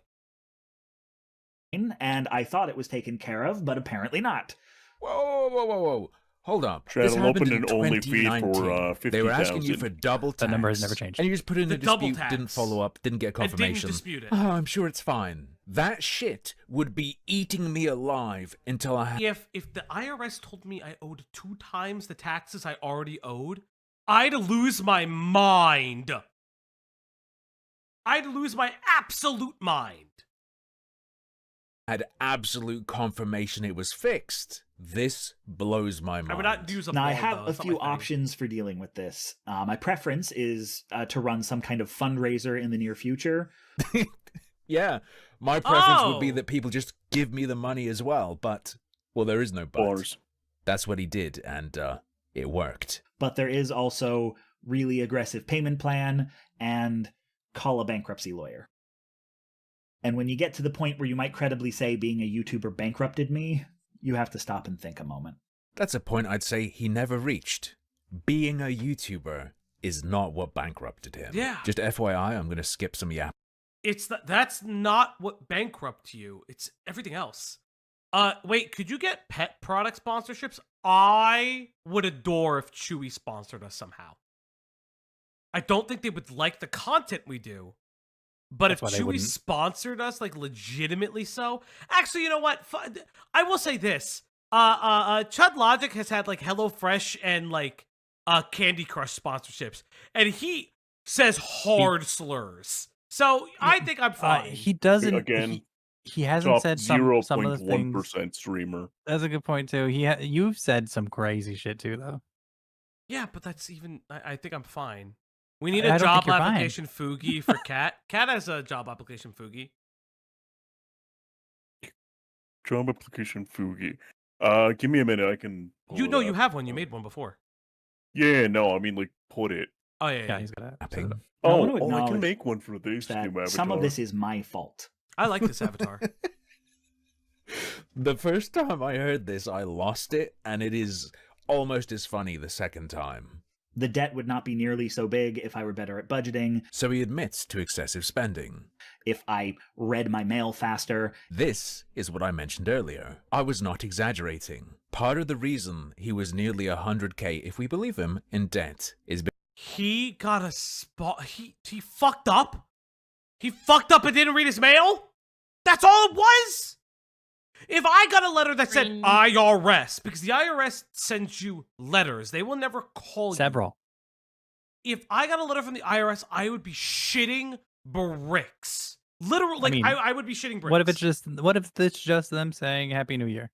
And I thought it was taken care of, but apparently not. Whoa. Hold up. Chad, This I'll happened open in an OnlyFeed for 2019. They were asking you 50,000. for double tax. That number has never changed. And you just put in The a double dispute, didn't tax. follow up, didn't get I didn't confirmation. dispute it. Oh, I'm sure it's fine. That shit would be eating me alive until I If the IRS told me I owed 2 times the taxes I already owed, I'd lose my mind. I'd lose my absolute mind. had absolute confirmation it was fixed. This blows my mind. I would not use a Now, I board, have though. a That's not few my thing. options for dealing with this. My preference is to run some kind of fundraiser in the near future. Yeah, my preference would be Oh. that people just give me the money as well, but, well, there is no but. Bars. That's what he did, and it worked. But there is also really aggressive payment plan and call a bankruptcy lawyer. And when you get to the point where you might credibly say being a YouTuber bankrupted me, you have to stop and think a moment. That's a point I'd say he never reached. Being a YouTuber is not what bankrupted him. Yeah. Just FYI, I'm going to skip some yap. That's not what bankrupt you. It's everything else. Wait, could you get pet product sponsorships? I would adore if Chewy sponsored us somehow. I don't think they would like the content we do. But That's why if they Chewy wouldn't. sponsored us, like legitimately so. Actually, you know what? I will say this. Chud Logic has had like HelloFresh and like Candy Crush sponsorships. And he says hard slurs. So I think I'm fine. He doesn't. Again, he hasn't top said some of the things. 0.1% streamer. That's a good point too. You've said some crazy shit too, though. Yeah, but that's even. I think I'm fine. We need I a don't job think you're fine. application Fugi for Cat. Cat has a job application Fugi. Job application Fugi. Give me a minute. I can. You know you have one. You made one before. Yeah, no, I mean like put it. Oh yeah. Yeah, he's got Tapping. I want to I can acknowledge make one for this that new avatar. some of this is my fault. I like this avatar. The first time I heard this, I lost it, and it is almost as funny the second time. The debt would not be nearly so big if I were better at budgeting, So he admits to excessive spending. if I read my mail faster. This is what I mentioned earlier. I was not exaggerating. Part of the reason he was nearly 100k, if we believe him, in debt is He got a spot. He fucked up. He fucked up and didn't read his mail. That's all it was. If I got a letter that said IRS, because the IRS sends you letters, they will never call several. you. If I got a letter from the IRS, I would be shitting bricks. Literally, like mean, I would be shitting bricks. What if it's just them saying Happy New Year?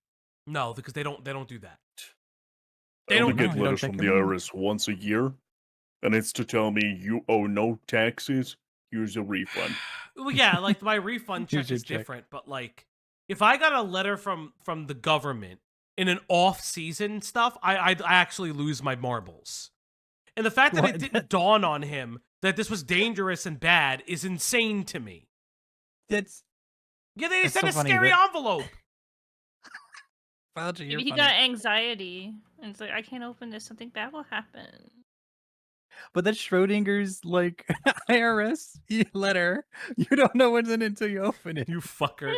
No, because they don't do that. I They only don't get you don't letters check from your the mail. IRS once a year, and it's to tell me you owe no taxes. Here's a refund. Well, yeah, like my refund Here's check your is check. different, but like if I got a letter from the government in an off-season stuff, I actually lose my marbles. And the fact that it What? didn't dawn on him that this was dangerous and bad is insane to me. That's Yeah, they That's sent so a funny scary that- envelope. Falgi, you're Maybe he funny. got anxiety, and it's like, I can't open this. Something bad will happen. But that's Schrodinger's like IRS letter. You don't know what's in it until you open it. You fucker.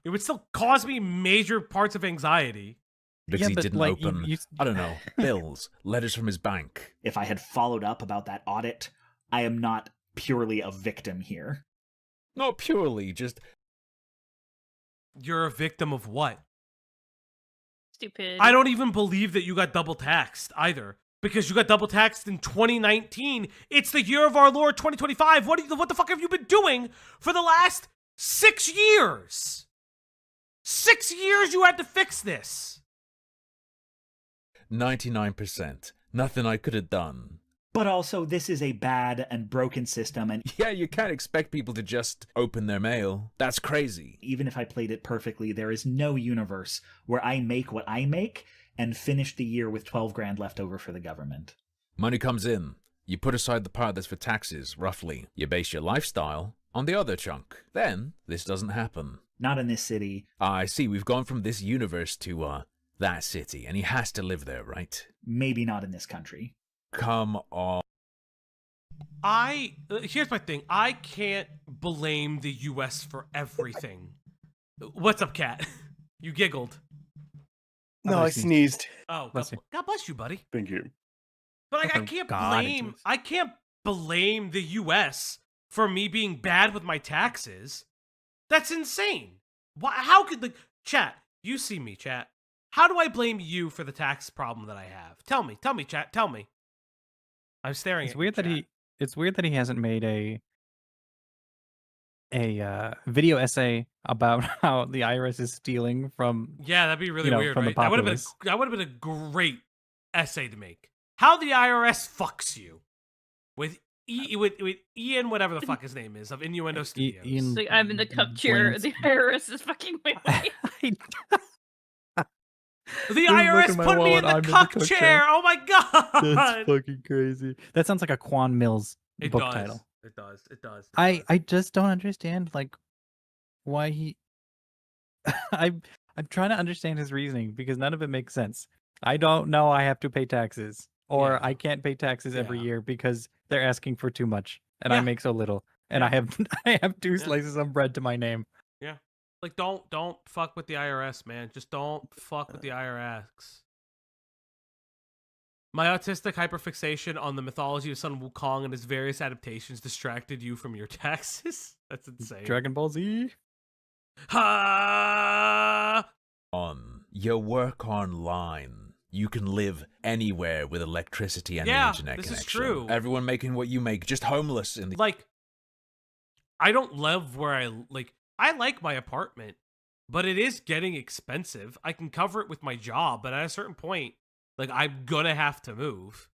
It would still cause me major parts of anxiety. because Yeah, he but, didn't like, you- open, you- I don't know, bills, letters from his bank. If I had followed up about that audit, I am not purely a victim here. Not purely, just You're a victim of what? Stupid. I don't even believe that you got double taxed either. Because you got double taxed in 2019. It's the year of our Lord 2025. What the fuck have you been doing for the last 6 years? 6 years you had to fix this. 99%. Nothing I could have done. But also, this is a bad and broken system, and Yeah, you can't expect people to just open their mail. That's crazy. even if I played it perfectly, there is no universe where I make what I make and finish the year with 12 grand left over for the government. Money comes in. You put aside the part that's for taxes, roughly. You base your lifestyle on the other chunk. Then, this doesn't happen. Not in this city. I see, we've gone from this universe to, that city, and he has to live there, right? Maybe not in this country. Come on. Here's my thing. I can't blame the US for everything. What's up, Cat? You giggled. No, I sneezed. Oh, Bless you. God bless you, buddy. Thank you. But like, I Oh, can't God, it blame. does. I can't blame the U.S. for me being bad with my taxes. That's insane. Why? How could the chat? You see me, chat. How do I blame you for the tax problem that I have? Tell me, chat. Tell me. I'm staring. It's at weird you, that chat. he. It's weird that he hasn't made a video essay about how the IRS is stealing from. Yeah, that'd be really know, weird, from the right? That would have been populace. that would have been a great essay to make. How the IRS fucks you with Ian, whatever the fuck his name is, of Innuendo Studios. Ian- It's like, I'm in the cup chair. Lance. The IRS is fucking my way. The Look IRS at my put me in wallet, the I'm in the cuck cuck chair. chair. Oh my god! That's fucking crazy. That sounds like a Quan Mills It book does. title. It does. It does. I just don't understand like why he. I'm trying to understand his reasoning because none of it makes sense. I don't know I have to pay taxes. Or Yeah. I can't pay taxes every Yeah. year because they're asking for too much. And I Yeah. make so little. And I Yeah. have I have 2 slices of bread to my name. Yeah. Like, don't fuck with the IRS, man. Just don't fuck with the IRS. My autistic hyperfixation on the mythology of Sun Wukong and his various adaptations distracted you from your taxes? That's insane. Dragon Ball Z. Ha! You work online. You can live anywhere with electricity and Yeah, the internet this is connection. true. Everyone making what you make, just homeless in the Like, I don't live where I like my apartment, but it is getting expensive. I can cover it with my job, but at a certain point, like, I'm gonna have to move.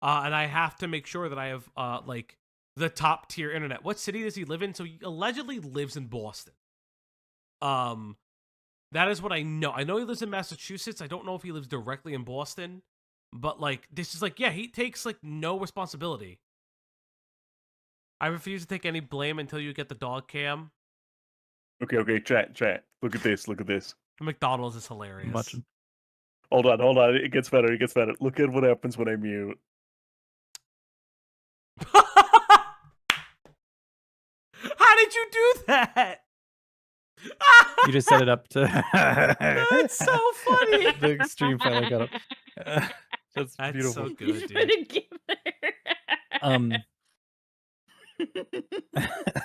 And I have to make sure that I have, like, the top tier internet. What city does he live in? So he allegedly lives in Boston. That is what I know. I know he lives in Massachusetts. I don't know if he lives directly in Boston, but, like, this is like, yeah, he takes, like, no responsibility. I refuse to take any blame until you get the dog cam. Okay, chat. Look at this. McDonald's is hilarious. Much. Hold on. It gets better. Look at what happens when I mute. How did you do that? You just set it up to. That's so funny. The stream finally got up. That's beautiful. so You good, just dude. put a GIF there.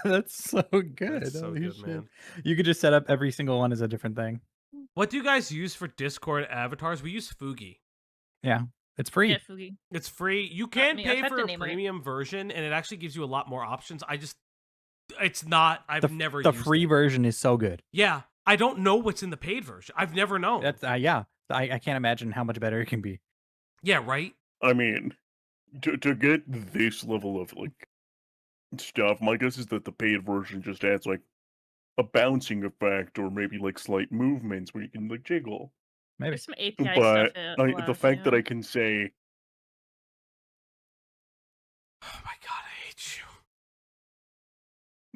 That's so good. That's so Holy good, shit. man. You could just set up every single one as a different thing. What do you guys use for Discord avatars? We use Fugi. Yeah, it's free. Yeah, Fugi. It's free. You can mean, I've pay had for to a name it. premium version, and it actually gives you a lot more options. It's not. I've never The used free it. version is so good. Yeah, I don't know what's in the paid version. I've never known. That's yeah. I can't imagine how much better it can be. Yeah, right? I mean, to get this level of like stuff, my guess is that the paid version just adds like a bouncing effect or maybe like slight movements where you can like jiggle. Maybe. There's some API But stuff. the fact that I can say, Oh my god, I hate you.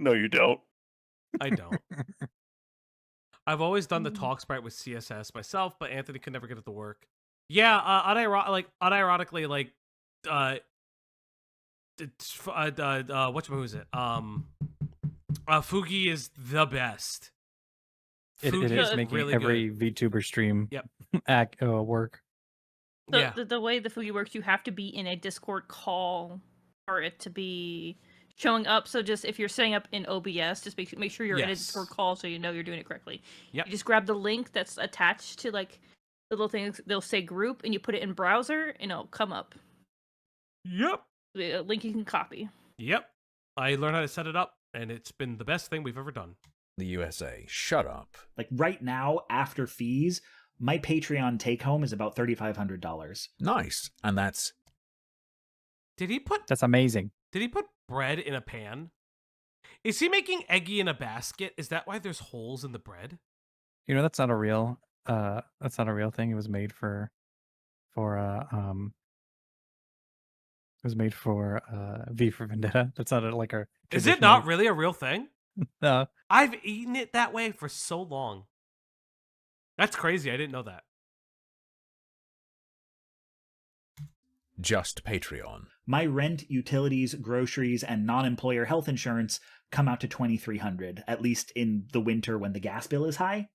no, you don't. I don't. I've always done the talk sprite with CSS myself, but Anthony could never get it to work. Yeah, unironically, like, what's it? Fugi is the best. It Fugi is making really every good. VTuber stream Yep. work. Yeah. The way the Fugi works, you have to be in a Discord call for it to be showing up. So just if you're setting up in OBS, just make sure you're in a Discord Yes. call so you know you're doing it correctly. Yep. You just grab the link that's attached to like the little things. They'll say group, and you put it in browser, and it'll come up. Yep. A link you can copy. Yep. I learned how to set it up, and it's been the best thing we've ever done. the USA. Shut up. Like right now, after fees, my Patreon take home is about $3,500. Nice. And that's That's amazing. Did he put bread in a pan? Is he making eggy in a basket? Is that why there's holes in the bread? You know, that's not a real thing. It was made for V for Vendetta. That's not like a Is it not traditional- really a real thing? No. I've eaten it that way for so long. That's crazy. I didn't know that. just Patreon. My rent, utilities, groceries, and non-employer health insurance come out to $2,300, at least in the winter when the gas bill is high.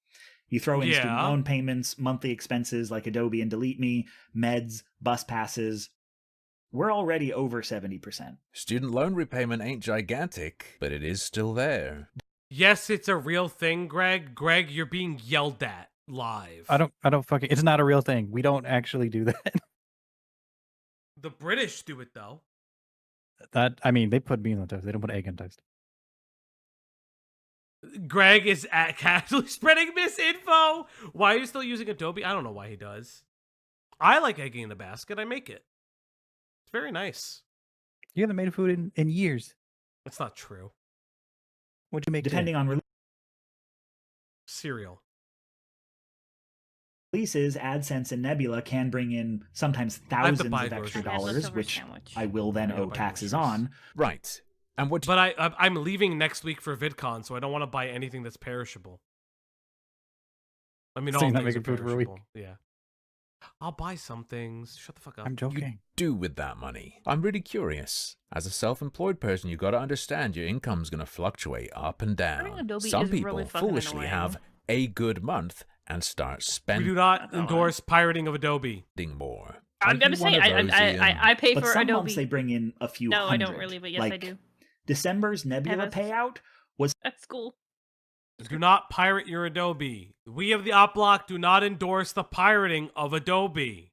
You throw in student Yeah. loan payments, monthly expenses like Adobe and Delete Me, meds, bus passes. We're already over 70%. Student loan repayment ain't gigantic, but it is still there. Yes, it's a real thing, Greg. Greg, you're being yelled at live. I don't fucking it's not a real thing. We don't actually do that. The British do it though. I mean, they put beans on toast. They don't put egg on toast. Greg is casually spreading misinfo. Why are you still using Adobe? I don't know why he does. I like egg in a basket. I make it. It's very nice. You haven't made food in years. That's not true. What'd you make? Depending on Cereal. releases, AdSense and Nebula can bring in sometimes have to thousands buy of extra groceries. I had dollars, leftover which sandwich. I will then I gotta owe buy taxes groceries. on. Right. And what But I'm leaving next week for VidCon, so I don't want to buy anything that's perishable. I mean, So all you're not things are making food for a week? perishable. Yeah. I'll buy some things. Shut the fuck up. I'm joking. You do with that money? I'm really curious. As a self-employed person, you gotta understand your income's gonna fluctuate up and Pirating down. Adobe Some is people really fucking foolishly annoying. have a good month and start We spending do not Not endorse pirating of Adobe. more. I'm Are just you saying, one of those, Ian? I pay But for some Adobe. months they bring in a few No, I hundred. don't really, but yes, like, I do. December's Nebula Have a- payout was That's cool. Do not pirate your Adobe. We of the Opp Block do not endorse the pirating of Adobe.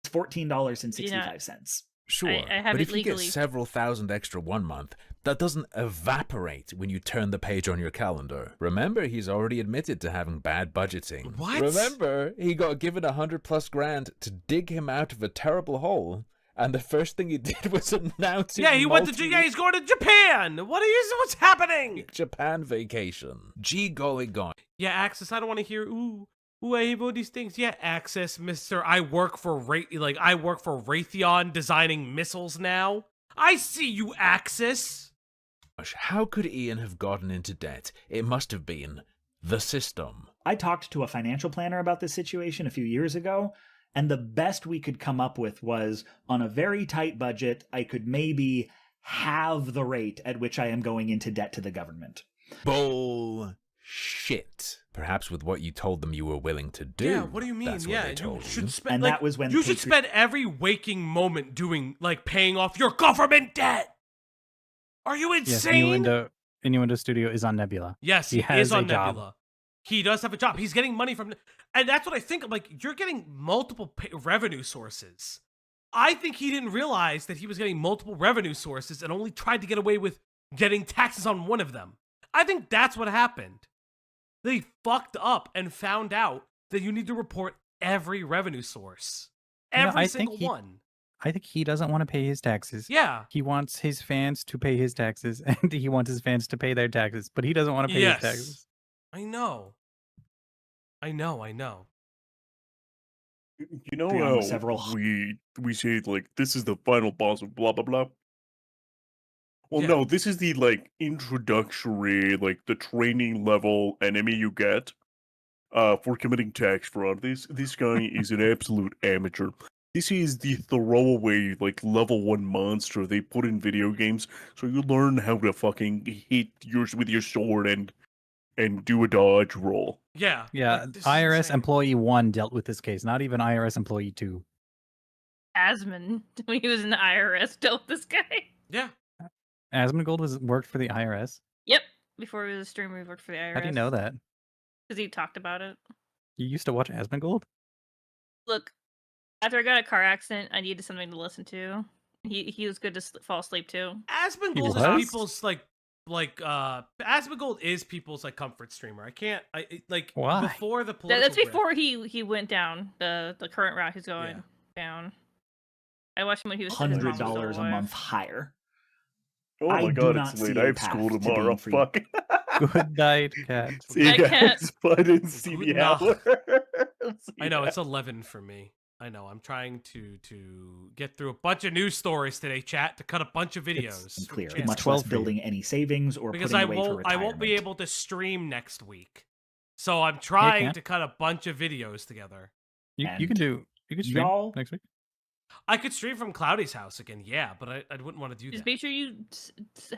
$14.65. Sure, I have but it if you get legally. several thousand extra one month, that doesn't evaporate when you turn the page on your calendar. Remember, he's already admitted to having bad budgeting. What? Remember, he got given 100+ grand to dig him out of a terrible hole, and the first thing he did was announce Yeah, his he went to. Yeah, he's going to Japan. What's happening? Japan vacation. Gee golly gone. Yeah, Access. I don't want to hear. Ooh, I hate all these things. Yeah, Access, Mister. I work for Raytheon designing missiles now. I see you, Access. Gosh, how could Ian have gotten into debt? It must have been the system. I talked to a financial planner about this situation a few years ago, and the best we could come up with was, on a very tight budget, I could maybe halve the rate at which I am going into debt to the government. Bullshit. Perhaps with what you told them you were willing to do. Yeah, what do you mean? That's what Yeah, they you told should you. spend. And like, that was when you should spend every waking moment doing paying off your government debt. Are you Yes, insane? Innuendo Studio is on Nebula. Yes, He he has is a on job. Nebula. He does have a job. He's getting money from, and that's what I think. I'm like, you're getting multiple revenue sources. I think he didn't realize that he was getting multiple revenue sources and only tried to get away with getting taxes on one of them. I think that's what happened. They fucked up and found out that you need to report every revenue source, You know, every I think single one. I think he doesn't want to pay his taxes. Yeah. He wants his fans to pay his taxes, and he wants his fans to pay their taxes, but he doesn't want to pay Yes. his taxes. I know. You know Beyond how several- we say this is the final boss of blah blah blah. Well, Yeah. no, this is the introductory, the training level enemy you get for committing tax fraud. This guy is an absolute amateur. This is the throwaway level 1 monster they put in video games, so you learn how to fucking hit yours with your sword and do a dodge roll. Yeah. Yeah, like, this is IRS insane. employee 1 dealt with this case, not even IRS employee 2. Asmund, when he was in the IRS, dealt this guy. Yeah. Asmongold worked for the IRS. Yep. Before he was a streamer, he worked for the IRS. How do you know that? Because he talked about it. You used to watch Asmongold? Look, after I got a car accident, I needed something to listen to. He was good to fall asleep too. Asmongold was? is people's Asmongold is people's comfort streamer. I can't Why? before the political That's rift. before he went down the current route he's going down. I watched him when he was his mom was still $100 a alive. month higher. Oh I my do god, not it's late. see I a have path school to tomorrow. being free. Fuck. Good night, cat. See you I guys. can't. But I didn't see Good the night. hour. I know it's 11 for me. I know. I'm trying to get through a bunch of news stories today, chat, to cut a bunch of videos. It's unclear, for much Chance. 12 for you. building any savings or Because putting I away for won't retirement. be able to stream next week. So I'm trying can. to cut a bunch of videos together. You And can stream y'all- next week. I could stream from Cloudy's house again, yeah, but I wouldn't want to do Just that. make sure you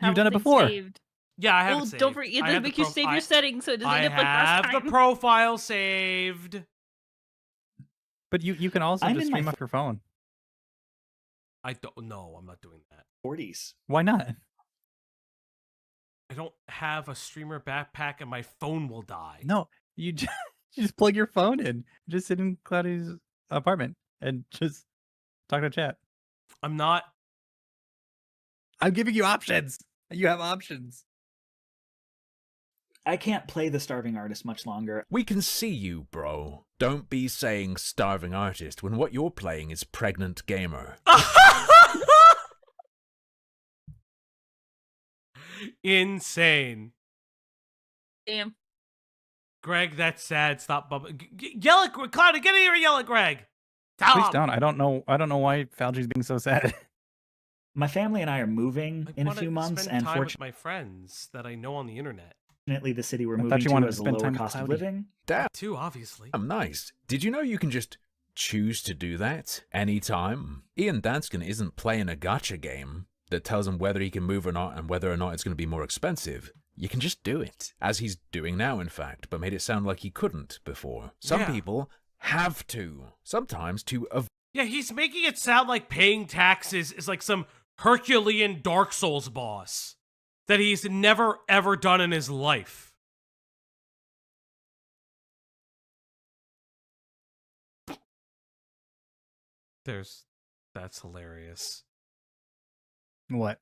You've done it before. Saved. Yeah, I have Well, it saved. don't forget. I have Make the you save your settings so it doesn't I end up like last have the time. profile saved. But you can also I'm just in my stream off your phone. I don't know. I'm not doing that. 40s. Why not? I don't have a streamer backpack and my phone will die. No, you just plug your phone in. Just sit in Cloudy's apartment and just talk to chat. I'm not. I'm giving you options. You have options. I can't play the starving artist much longer. We can see you, bro. Don't be saying starving artist when what you're playing is pregnant gamer. Insane. Damn. Greg, that's sad. Stop bubbling. Yell at Cloudy. Get in here and yell at Greg. Tell Please him. don't. I don't know why Falgi's being so sad. My family and I are moving I in a wanna few months, spend and time with my friends that I know on the internet. fortunately, the city we're I thought moving you to wanted has to a spend lower time with cost of Cloudy. living. Damn, Too, obviously. nice. Did you know you can just choose to do that anytime. Ian Danskin isn't playing a gacha game that tells him whether he can move or not and whether or not it's going to be more expensive. You can just do it, as he's doing now, in fact, but made it sound like he couldn't before. Some people have to, sometimes to avoid. Yeah, he's making it sound like paying taxes is like some Herculean Dark Souls boss that he's never ever done in his life. That's hilarious. What?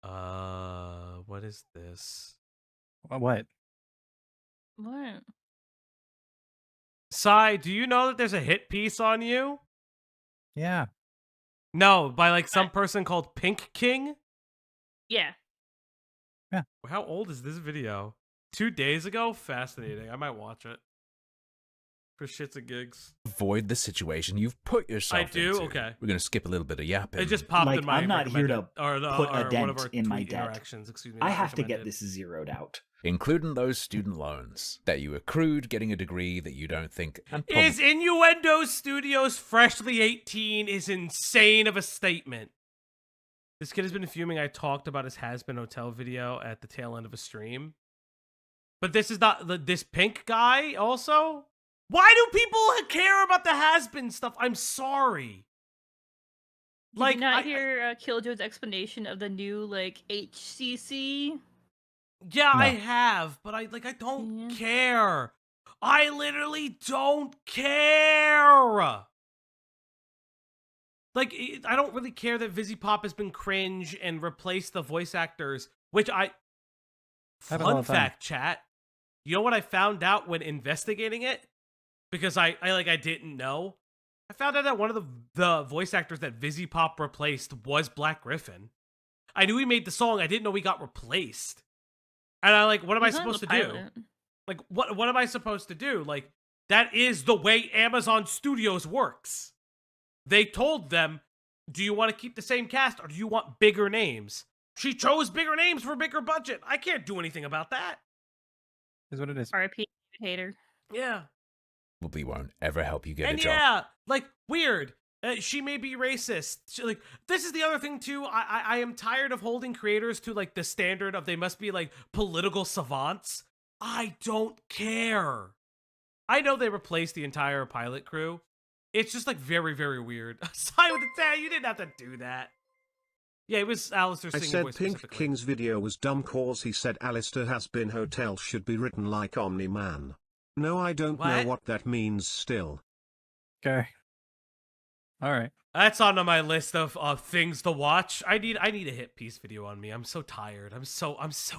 What is this? What? What? Sai, do you know that there's a hit piece on you? Yeah. No, by like some person called Pink King? Yeah. How old is this video? 2 days ago? Fascinating. I might watch it. For shits and gigs. Avoid the situation you've put yourself into. I do? Okay. We're going to skip a little bit of yapping. It just popped Like, in my I'm not here to recommended- put a one of dent our in my tweet debt. interactions, excuse me, I not have to get recommended. this zeroed out. Including those student loans that you accrued getting a degree that you don't think... And Is Innuendo Studios freshly 18 is insane of a statement. This kid has been fuming. I talked about his Has-Been Hotel video at the tail end of a stream. But this is not this Pink guy also? Why do people care about the Has-Been stuff? I'm sorry. Did you not hear Killjoy's explanation of the new like HCC? Yeah, No. I have, but I don't care. I literally don't care. Like, I don't really care that Vizzy Pop has been cringe and replaced the voice actors, which Happens all fun the time. fact, chat. You know what I found out when investigating it? Because I didn't know. I found out that one of the voice actors that Vizzy Pop replaced was Black Griffin. I knew he made the song. I didn't know he got replaced. And I what am I He's not in supposed the to do? pilot. Like, what am I supposed to do? Like, that is the way Amazon Studios works. They told them, do you want to keep the same cast or do you want bigger names? She chose bigger names for bigger budget. I can't do anything about that. Is what it is. R.I.P. Hater. Yeah. probably won't ever help you get And a job. yeah, like, weird. She may be racist. This is the other thing too. I am tired of holding creators to like the standard of they must be like political savants. I don't care. I know they replaced the entire pilot crew. It's just like very, very weird. Sorry with the you didn't have to do that. Yeah, it was Alistair I singing said voice Pink specifically. King's video was dumb cause he said Alistair Has Been Hotel should be written like Omni-Man. No, I don't know What? what that means still. Okay. All right. That's on my list of things to watch. I need a hit piece video on me. I'm so tired. I'm so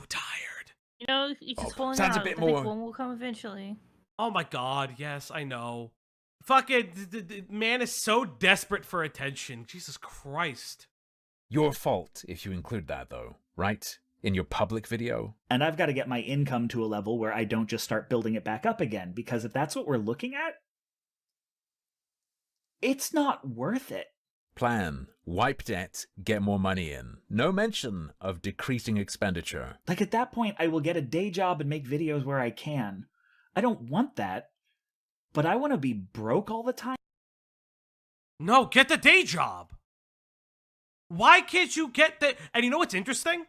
tired. You know, you just holding sounds a out. bit The big more- one will come eventually. Oh my god, yes, I know. Fucking the man is so desperate for attention. Jesus Christ. Your fault if you include that, though, right? In your public video? And I've got to get my income to a level where I don't just start building it back up again, because if that's what we're looking at, it's not worth it. Plan. Wipe debt. Get more money in. No mention of decreasing expenditure. Like, at that point, I will get a day job and make videos where I can. I don't want that, but I want to be broke all the time. No, get the day job. Why can't you get the... And you know what's interesting?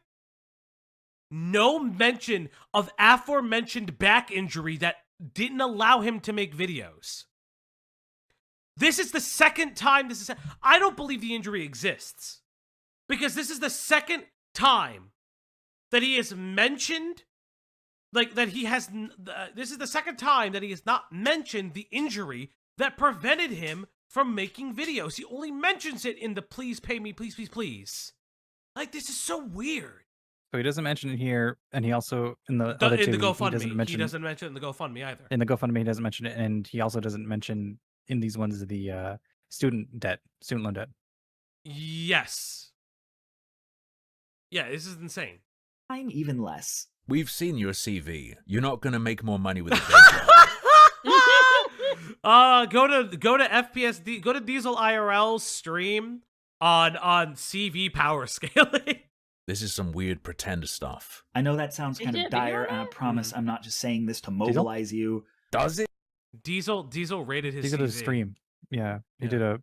No mention of aforementioned back injury that didn't allow him to make videos. This is the second time this is... I don't believe the injury exists. Because this is the second time that he has mentioned... Like, that he has... this is the second time that he has not mentioned the injury that prevented him from making videos. He only mentions it in the please pay me, please, please, please. Like, this is so weird. So he doesn't mention it here, and he also in the The- other in two the he GoFundMe. doesn't mention. He doesn't mention it in the GoFundMe either. In the GoFundMe, he doesn't mention it, and he also doesn't mention in these ones the student loan debt. Yes. Yeah, this is insane. I'm even less. We've seen your CV. You're not going to make more money with a day job. Go to FPSD, go to Diesel IRL's stream on CV power scaling. This is some weird pretend stuff. I know that sounds They kind did of a video dire, on and I that? promise I'm not just saying this to mobilize you. Does it? Diesel rated his He did a CV. stream. Yeah, he Yeah. did a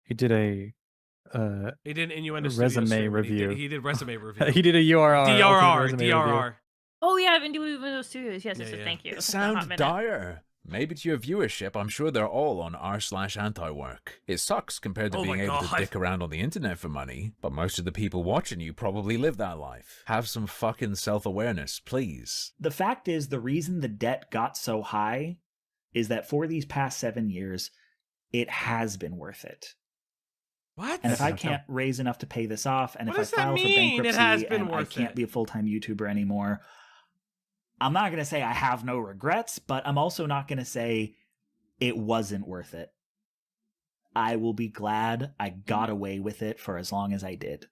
He did an Innuendo Studios resume stream, and review. He did resume review. He did a URR ultimate resume review. DRR. Oh yeah, I've been doing Innuendo Studios. Yes, yes, Yeah, yeah. thank you. It It's been a hot sounds minute. dire. Maybe to your viewership, I'm sure they're all on r/anti-work. It sucks compared to Oh being my able to God. dick around on the internet for money, but most of the people watching you probably live that life. Have some fucking self-awareness, please. The fact is, the reason the debt got so high is that for these past 7 years, it has been worth it. What? And if I That's not can't raise enough to pay this off, and What if I does that file for mean, it bankruptcy has been and I worth can't it? be a full-time YouTuber anymore, I'm not going to say I have no regrets, but I'm also not going to say it wasn't worth it. I will be glad I got away with it for as long as I did.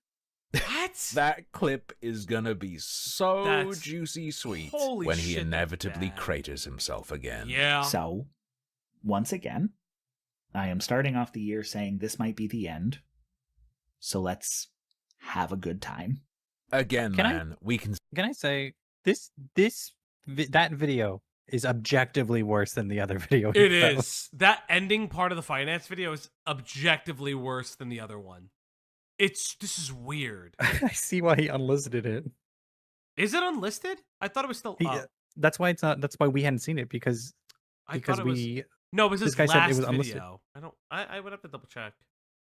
What? That clip is gonna be so That's- juicy sweet holy when he shit, that's inevitably bad. craters himself again. Yeah. So, once again, I am starting off the year saying this might be the end. So let's have a good time. Again, Can I- man, we can Can I say that video is objectively worse than the other video? It is. That ending part of the finance video is objectively worse than the other one. This is weird. I see why he unlisted it. Is it unlisted? I thought it was still up. That's why it's not. That's why we hadn't seen it because I thought it was. we No, it was this his guy said it last was unlisted. video. I would have to double check.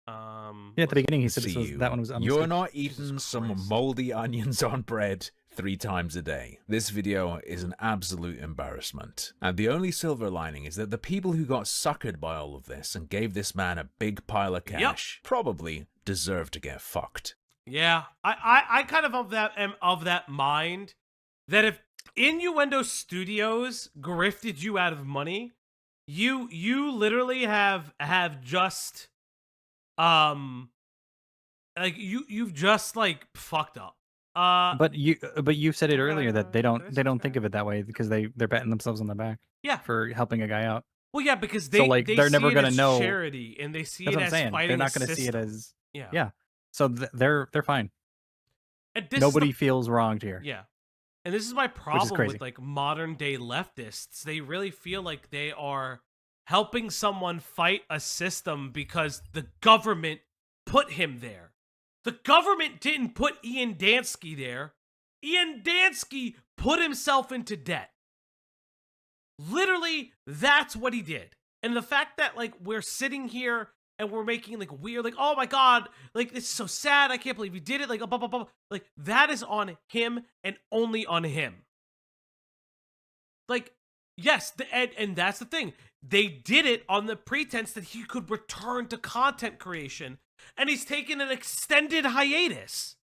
at the beginning he said see you. that one was unlisted. You're not eating Jesus some Christ. moldy onions on bread 3 times a day. This video is an absolute embarrassment. And the only silver lining is that the people who got suckered by all of this and gave this man a big pile of cash probably deserve to get fucked. Yeah, I kind of am of that mind that if Innuendo Studios grifted you out of money, you literally have just like you've just like fucked up. But you said it earlier that they did I don't say think of it that way because they're patting themselves on the back yeah. for helping a guy out. Well, yeah, because So, like, they they're see never it gonna as know- charity and they see That's it what I'm as saying. fighting They're not a going to see it system. as Yeah. So they're fine. And this is Nobody the- feels wronged here. Yeah. And this is my problem crazy. with like modern day leftists. They really feel like they are helping someone fight a system because the government put him there. The government didn't put Ian Dansky there. Ian Dansky put himself into debt. Literally, that's what he did. And the fact that like we're sitting here and we're making like weird, like, oh my god, like this is so sad. I can't believe he did it. Like, blah, blah, blah. Like that is on him and only on him. Like, yes, and that's the thing. They did it on the pretense that he could return to content creation, and he's taken an extended hiatus.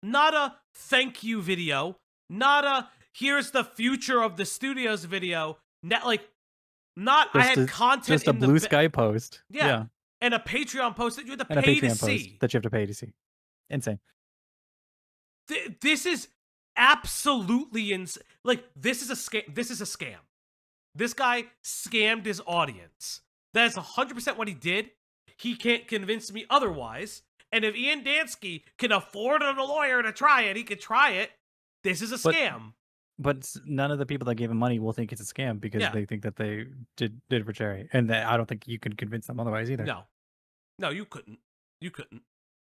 Not a thank you video, not a here's the future of the studios video. Not I had content Just a in the blue sky post. Yeah. And a Patreon post that you had to And a pay to Patreon see. post that you have to pay to see. Insane. This is absolutely insane. Like, this is a scam. This is a scam. This guy scammed his audience. That's 100% what he did. He can't convince me otherwise. And if Ian Dansky can afford a lawyer to try it, he could try it. This is a scam. But none of the people that gave him money will think it's a scam because Yeah. they think that they did it for charity. And I don't think you can convince them otherwise either. No, you couldn't. You couldn't.